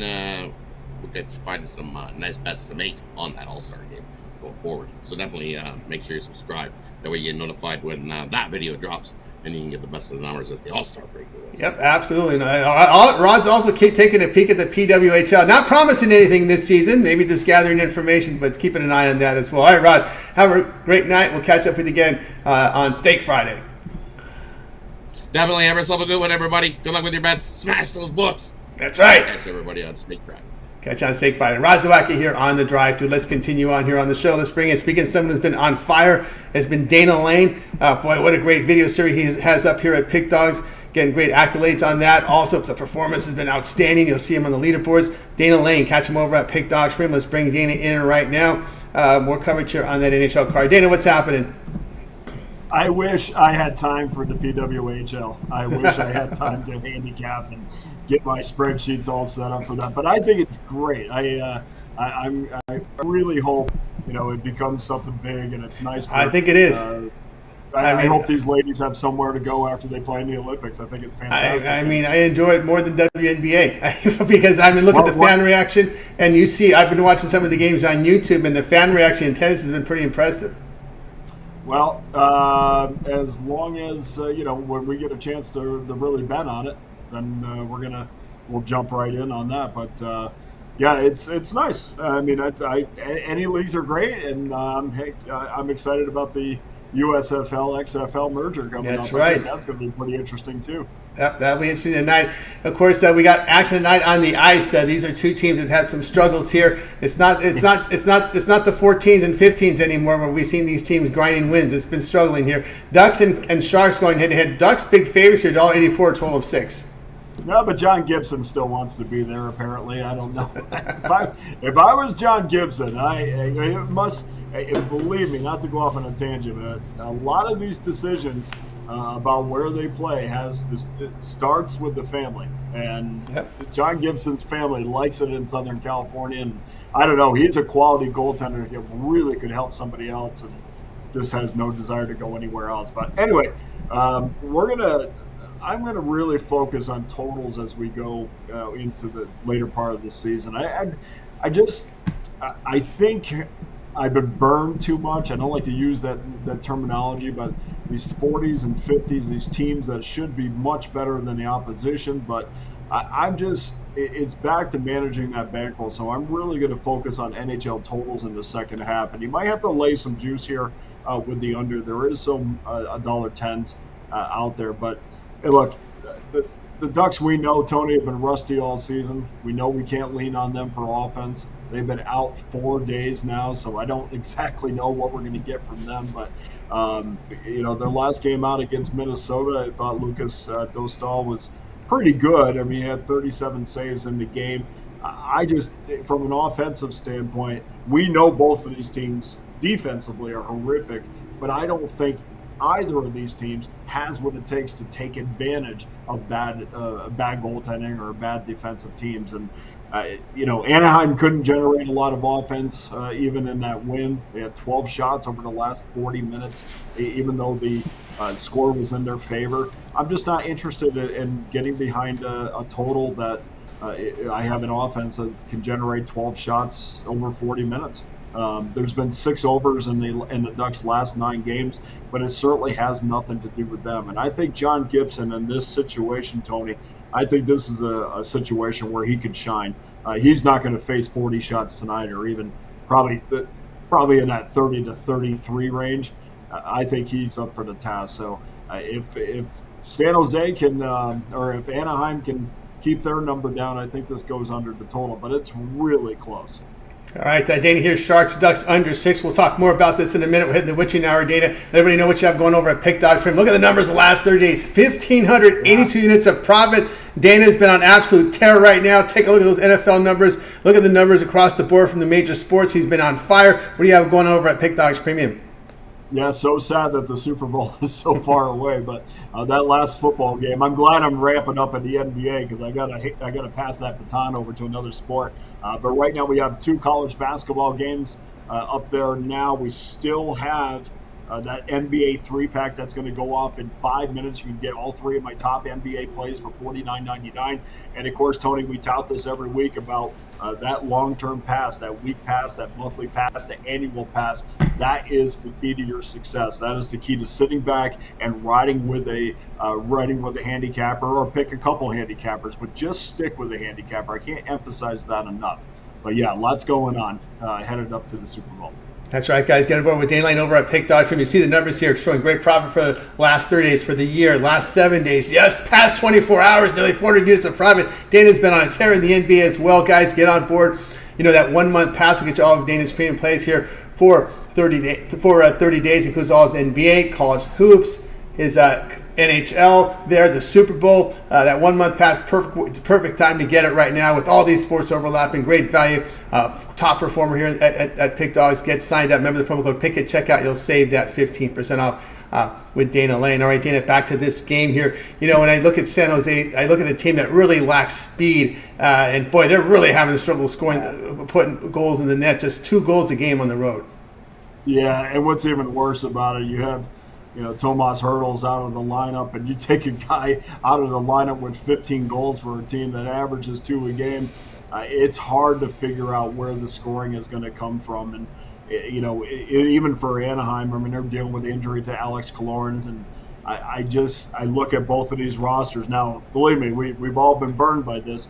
we'll get to find some nice bets to make on that All-Star game going forward. So definitely make sure you subscribe. That way you get notified when that video drops, and you can get the best of the numbers at the All-Star break. Yep, absolutely. Rod's also taking a peek at the PWHL. Not promising anything this season, maybe just gathering information, but keeping an eye on that as well. All right, Rod, have a great night. We'll catch up with you again on Steak Friday. Definitely have yourself a good one, everybody. Good luck with your bets. Smash those books. That's right. Catch everybody on Steak Friday. Catch on Steak Friday. Rod Zawacky here on the drive through. Let's continue on here on the show. Let's bring in, speaking of someone who's been on fire, has been Dana Lane. Boy, what a great video series he has up here at Pick Dogs. Getting great accolades on that. Also, the performance has been outstanding. You'll see him on the leaderboards. Dana Lane, catch him over at Pick Dogs Premium. Let's bring Dana in right now. More coverage here on that NHL card. Dana, what's happening? I wish I had time for the PWHL. I wish I had time to handicap and get my spreadsheets all set up for that. But I think it's great. I really hope it becomes something big, and it's nice. I think it is. I hope these ladies have somewhere to go after they play in the Olympics. I think it's fantastic. I enjoy it more than WNBA because look at the fan reaction, and you see, I've been watching some of the games on YouTube, and the fan reaction in tennis has been pretty impressive. Well, as long as when we get a chance to really bet on it, then we'll jump right in on that. But yeah, it's nice. I mean, any leagues are great, and I'm excited about the USFL XFL merger coming up. That's right. That's going to be pretty interesting too. Yep, that'll be interesting tonight. Of course, we got action tonight on the ice. These are two teams that had some struggles here. It's not the 14s and 15s anymore where we've seen these teams grinding wins. It's been struggling here. Ducks and Sharks going head to head. Ducks big favorites here, $1.84, total of 6. No, but John Gibson still wants to be there. Apparently, I don't know. if I was John Gibson, it must. Believe me, not to go off on a tangent, but a lot of these decisions about where they play it starts with the family, and John Gibson's family likes it in Southern California, and I don't know, he's a quality goaltender that really could help somebody else, and just has no desire to go anywhere else. But anyway, I'm gonna really focus on totals as we go into the later part of the season. I think I've been burned too much. I don't like to use that terminology, but these 40s and 50s, these teams that should be much better than the opposition, but it's back to managing that bankroll. So I'm really going to focus on NHL totals in the second half, and you might have to lay some juice here with the under. There is some $1.10s out there, but hey, look, the Ducks, we know, Tony, have been rusty all season. We know we can't lean on them for offense. They've been out 4 days now, so I don't exactly know what we're going to get from them. But, their last game out against Minnesota, I thought Lucas Dostal was pretty good. I mean, he had 37 saves in the game. From an offensive standpoint, we know both of these teams defensively are horrific, but I don't think either of these teams has what it takes to take advantage of bad goaltending or bad defensive teams. And Anaheim couldn't generate a lot of offense even in that win. They had 12 shots over the last 40 minutes, even though the score was in their favor. I'm just not interested in getting behind a total that I have an offense that can generate 12 shots over 40 minutes. There's been 6 overs in the Ducks' last 9 games, but it certainly has nothing to do with them. And I think John Gibson in this situation, Tony, I think this is a situation where he could shine. He's not going to face 40 shots tonight, or even probably in that 30 to 33 range. I think he's up for the task. So if San Jose can, or if Anaheim can keep their number down, I think this goes under the total. But it's really close. All right, Dana here, Sharks, Ducks, under 6. We'll talk more about this in a minute. We're hitting the witching hour, Dana. Let everybody know what you have going over at Pick Dog Prim. Look at the numbers the last 30 days. 1,582 units of profit. Dana's been on absolute terror right now. Take a look at those NFL numbers. Look at the numbers across the board from the major sports. He's been on fire. What do you have going on over at Pick Dogs Premium? Yeah, so sad that the Super Bowl is so far away, but that last football game, I'm glad I'm ramping up at the NBA because I gotta pass that baton over to another sport. But right now we have 2 college basketball games up there now. We still have that NBA 3-pack that's going to go off in 5 minutes. You can get all 3 of my top NBA plays for $49.99. And of course, Tony, we tout this every week about that long-term pass, that week pass, that monthly pass, the annual pass. That is the key to your success. That is the key to sitting back and riding with a handicapper, or pick a couple handicappers, but just stick with a handicapper. I can't emphasize that enough. But yeah, lots going on headed up to the Super Bowl. That's right, guys. Get aboard with Dana Lane over at Pick Dog Prim. You see the numbers here showing great profit for the last 30 days, for the year, last 7 days. Yes, past 24 hours, nearly 400 units of profit. Dana's been on a tear in the NBA as well, guys. Get on board. That 1 month pass will get you all of Dana's premium plays here for 30 days. Includes all his NBA, college hoops, his NHL there, the Super Bowl. That 1 month pass, perfect time to get it right now with all these sports overlapping. Great value. Top performer here at Pick Dogs. Get signed up. Remember the promo code PICK at checkout. You'll save that 15% off with Dana Lane. All right, Dana, back to this game here. When I look at San Jose, I look at a team that really lacks speed. And boy, they're really having trouble putting goals in the net. Just 2 goals a game on the road. Yeah, and what's even worse about it, you have, Tomas Hertl's out of the lineup, and you take a guy out of the lineup with 15 goals for a team that averages 2 a game. It's hard to figure out where the scoring is going to come from, and even for Anaheim, I mean, they're dealing with the injury to Alex Killorn, and I look at both of these rosters now. Believe me, we've all been burned by this,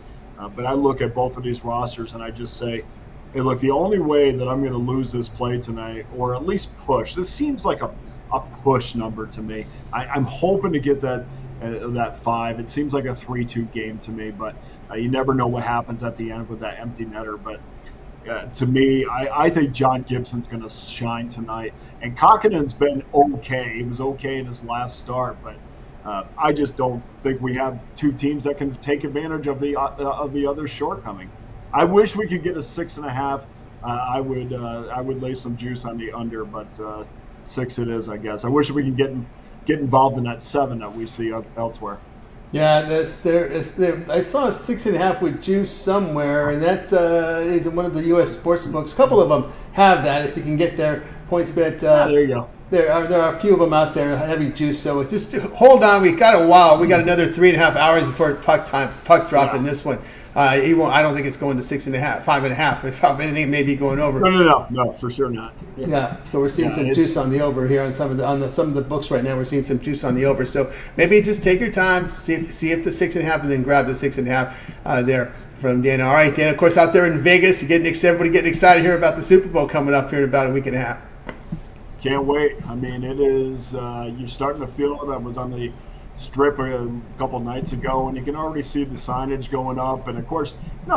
but I look at both of these rosters and I just say, hey, look, the only way that I'm going to lose this play tonight, or at least push, this seems like a push number to me. I'm hoping to get that 5. It seems like a 3-2 game to me, but you never know what happens at the end with that empty netter. But to me, I think John Gibson's going to shine tonight. And Kokkinen's been okay. He was okay in his last start, but I just don't think we have 2 teams that can take advantage of the other shortcoming. I wish we could get a 6.5. I would lay some juice on the under, but 6 it is, I guess. I wish we could get involved in that 7 that we see elsewhere. Yeah, I saw a 6.5 with juice somewhere, and that is in one of the U.S. sports books. A couple of them have that. If you can get their points bet, there you go. There are a few of them out there having juice. So just hold on. We got a while. We got another 3.5 hours before puck drop in this one. I don't think it's going to 6.5, 5.5. If anything, maybe going over. No, for sure not. Yeah, but we're seeing some juice on the over here on some of the books right now. We're seeing some juice on the over. So maybe just take your time, see if the 6.5, and then grab the 6.5 there from Dana. All right, Dana. Of course, out there in Vegas, everybody getting excited here about the Super Bowl coming up here in about a week and a half. Can't wait. I mean, it is. You're starting to feel it. I was on the Strip a couple nights ago, and you can already see the signage going up. And of course,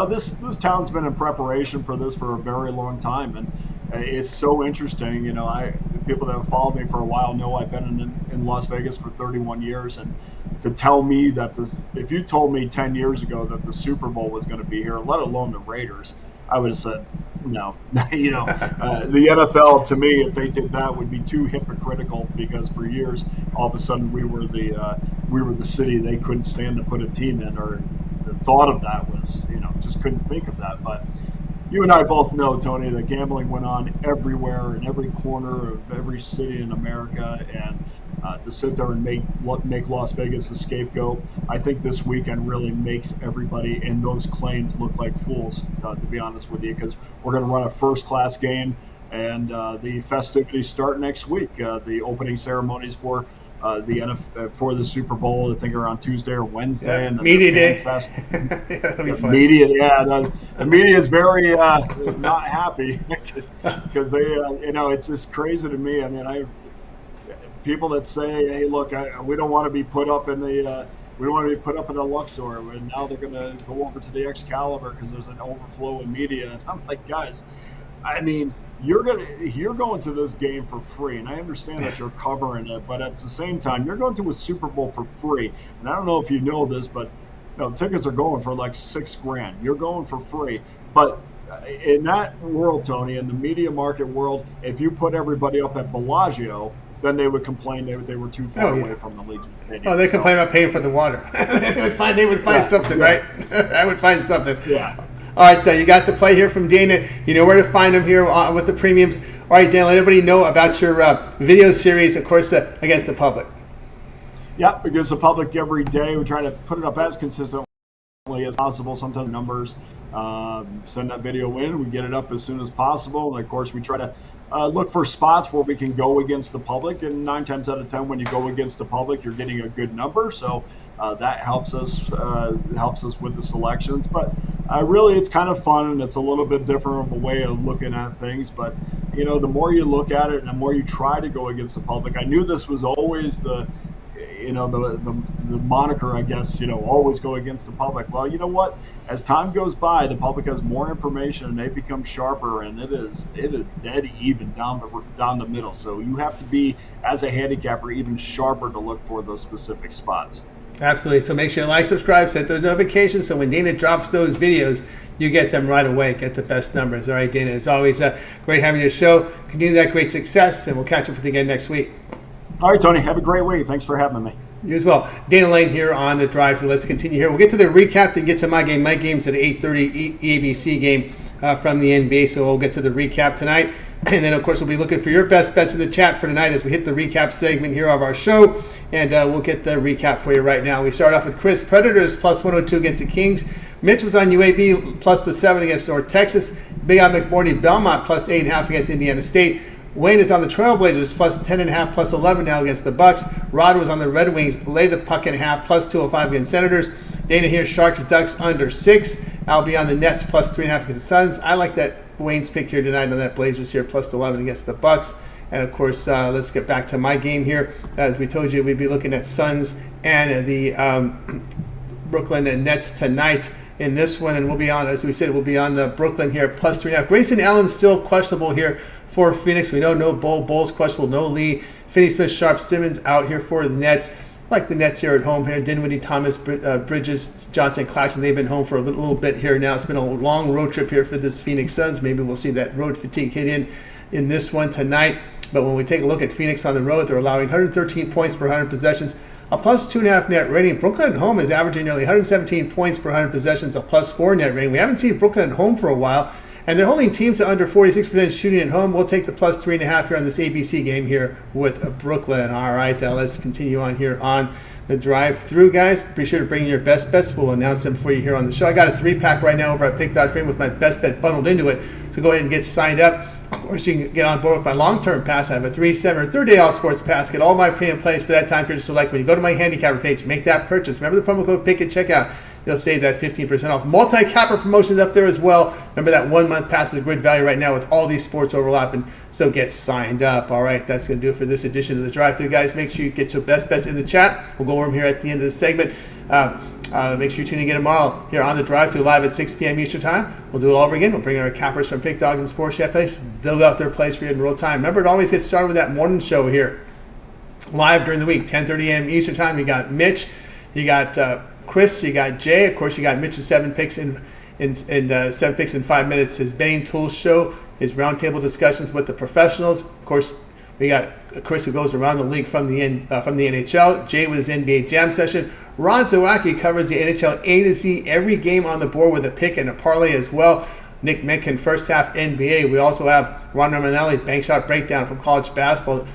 this town's been in preparation for this for a very long time, and it's so interesting. People that have followed me for a while know I've been in Las Vegas for 31 years, and to tell me that if you told me 10 years ago that the Super Bowl was going to be here, let alone the Raiders, I would have said no. The NFL, to me, if they did that, would be too hypocritical, because for years, all of a sudden, we were the city they couldn't stand to put a team in, or the thought of that was, just couldn't think of that. But you and I both know, Tony, that gambling went on everywhere, in every corner of every city in America, and to sit there and make Las Vegas a scapegoat, I think this weekend really makes everybody in those claims look like fools, to be honest with you, because we're going to run a first-class game, and the festivities start next week. The opening ceremonies for the Super Bowl, I think, are on Tuesday or Wednesday. Yeah, and media day. That'll be fun. The media is very not happy because they, it's just crazy to me. I mean, people that say, "Hey, look, we don't want to be put up in the Luxor," and now they're going to go over to the Excalibur because there's an overflow in media. And I'm like, guys, I mean, you're going to this game for free, and I understand that you're covering it, but at the same time, you're going to a Super Bowl for free. And I don't know if you know this, but tickets are going for like $6,000. You're going for free, but in that world, Tony, in the media market world, if you put everybody up at Bellagio, then they would complain they were too far away from the Legion Stadium. Oh, they complain about paying for the water. they would find something, right? I would find something. Yeah. All right, you got the play here from Dana. You know where to find him here with the premiums. All right, Dana, let everybody know about your video series, of course, against the public. Yeah, against the public every day. We try to put it up as consistently as possible. Sometimes numbers send that video in. We get it up as soon as possible. And, of course, we try to look for spots where we can go against the public. And 9 times out of 10, when you go against the public, you're getting a good number. So that helps us with the selections. But really, it's kind of fun, and it's a little bit different of a way of looking at things. But the more you look at it, and the more you try to go against the public. I knew this was always the moniker, I guess, always go against the public. Well, you know what? As time goes by, the public has more information, and they become sharper, and it is dead even down the middle. So you have to be, as a handicapper, even sharper to look for those specific spots. Absolutely. So make sure you like, subscribe, set those notifications, so when Dana drops those videos, you get them right away, get the best numbers. All right, Dana, it's always great having your show. Continue that great success, and we'll catch up with you again next week. All right, Tony, have a great week. Thanks for having me. You as well. Dana Lane here on The Drive. Let's continue here. We'll get to the recap, then get to my game. My game's at 8:30 ABC game from the NBA, so we'll get to the recap tonight. And then, of course, we'll be looking for your best bets in the chat for tonight as we hit the recap segment here of our show. And we'll get the recap for you right now. We start off with Chris. Predators plus 102 against the Kings. Mitch was on UAB plus the 7 against North Texas. Big on McMordie. Belmont plus 8.5 against Indiana State. Wayne is on the Trailblazers plus 10.5 plus 11 now against the Bucks. Rod was on the Red Wings. Lay the puck in half plus 205 against Senators. Dana here, Sharks, Ducks under 6. I'll be on the Nets plus 3.5 against the Suns. I like that Wayne's pick here tonight on that Blazers here plus 11 against the Bucks. And of course, let's get back to my game here. As we told you, we'd be looking at Suns and the Brooklyn Nets tonight in this one. And we'll be on, as we said, we'll be on the Brooklyn here plus 3.5. Grayson Allen's still questionable here for Phoenix. We know no Bull's questionable, no Lee. Finney-Smith, Sharp, Simmons out here for the Nets. Like the Nets here at home here. Dinwiddie, Thomas, Bridges, Johnson, Claxton, they've been home for a little bit here now. It's been a long road trip here for this Phoenix Suns. Maybe we'll see that road fatigue hit in this one tonight. But when we take a look at Phoenix on the road, they're allowing 113 points per 100 possessions, a plus 2.5 net rating. Brooklyn at home is averaging nearly 117 points per 100 possessions, a plus 4 net rating. We haven't seen Brooklyn at home for a while. And they're holding teams to under 46% shooting at home. We'll take the plus 3.5 here on this ABC game here with Brooklyn. All right, let's continue on here on the drive-through, guys. Be sure to bring your best bets. We'll announce them for you here on the show. I got a 3-pack right now over at Pick.com with my best bet bundled into it. So go ahead and get signed up. Of course, you can get on board with my long-term pass. I have a 3, 7, or 30-day all-sports pass. Get all my pre-and plays for that time period to select. When you go to my handicapper page, make that purchase. Remember the promo code PICK at checkout. You'll save that 15% off. Multi-capper promotions up there as well. Remember that 1-month pass is a great value right now with all these sports overlapping. So get signed up. All right, that's going to do it for this edition of the drive-thru, guys. Make sure you get your best bets in the chat. We'll go over them here at the end of the segment. Make sure you tune in again tomorrow here on the drive-thru live at 6 p.m. Eastern Time. We'll do it all over again. We'll bring our cappers from Pick Dogs and Sports Chef Place. They'll go out their place for you in real time. Remember, it always gets started with that morning show here live during the week, 10:30 a.m. Eastern Time. You got Mitch. You got Chris, you got Jay. Of course, you got Mitch's 7 picks in 7 picks in 5 minutes. His betting tools show, his roundtable discussions with the professionals. Of course, we got Chris who goes around the league from the NHL. Jay with his NBA Jam session. Ron Zawacky covers the NHL A to Z, every game on the board with a pick and a parlay as well. Nick Mencken, first half NBA. We also have Ron Romanelli, bank shot breakdown from college basketball,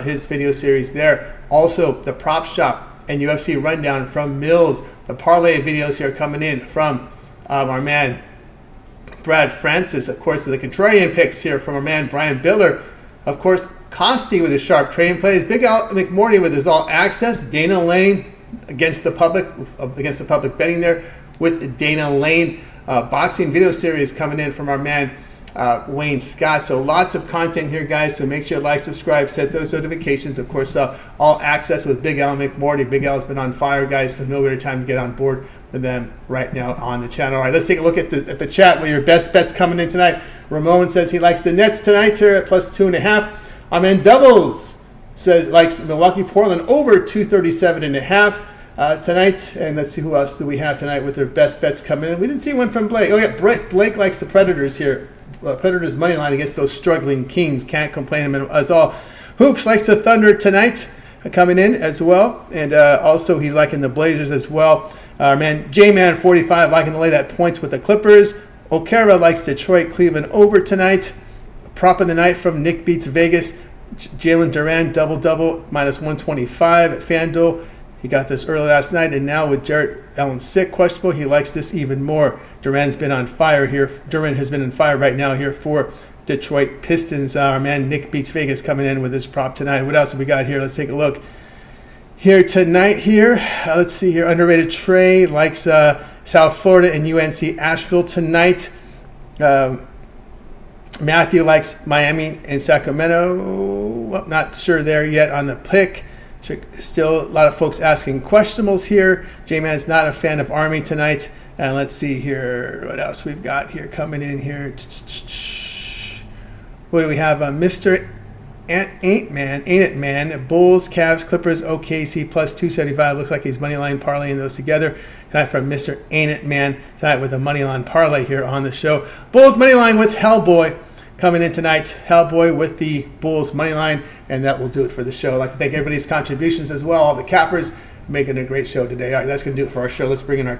his video series there. Also, the prop shop and UFC rundown from Mills. The parlay videos here coming in from our man Brad Francis. Of course, the contrarian picks here from our man Brian Biller. Of course, Costi with his sharp trading plays. Big Al McMordie with his all access. Dana Lane against the public betting there with Dana Lane. Boxing video series coming in from our man Wayne Scott. So lots of content here, guys. So make sure you like, subscribe, set those notifications. Of course, all access with Big Al McMordie. Big Al's been on fire, guys. So no better time to get on board with them right now on the channel. All right, let's take a look at the chat with your best bets coming in tonight. Ramon says he likes the Nets tonight here at plus 2.5. I'm in doubles. Says likes Milwaukee Portland over 237.5 tonight. And let's see who else do we have tonight with their best bets coming in. We didn't see one from Blake. Oh yeah, Blake likes the Predators here. Predators money line against those struggling Kings. Can't complain as all. Hoops likes the Thunder tonight coming in as well. And also he's liking the Blazers as well. Our man J-Man 45 liking to lay that points with the Clippers. O'Kara likes Detroit Cleveland over tonight. Prop of the night from Nick Beats Vegas. Jalen Duran double-double minus 125 at FanDuel. He got this early last night, and now with Jarrett Allen sick, questionable, he likes this even more. Duran's been on fire here. Duran has been on fire right now here for Detroit Pistons. Our man Nick Beats Vegas coming in with his prop tonight. What else have we got here? Let's take a look. Here tonight here, let's see here. Underrated Trey likes South Florida and UNC Asheville tonight. Matthew likes Miami and Sacramento. Well, not sure there yet on the pick. Still a lot of folks asking questionables here. J-Man's not a fan of Army tonight. And let's see here what else we've got here coming in here. What do we have? Mr. Ain't It Man. Bulls, Cavs, Clippers, OKC plus 275. Looks like he's moneyline parlaying those together. Tonight from Mr. Ain't It Man. Tonight with a moneyline parlay here on the show. Bulls moneyline with Hellboy coming in tonight. Hellboy with the Bulls moneyline. And that will do it for the show. I'd like to thank everybody's contributions as well. All the cappers making a great show today. All right, that's going to do it for our show. Let's bring in our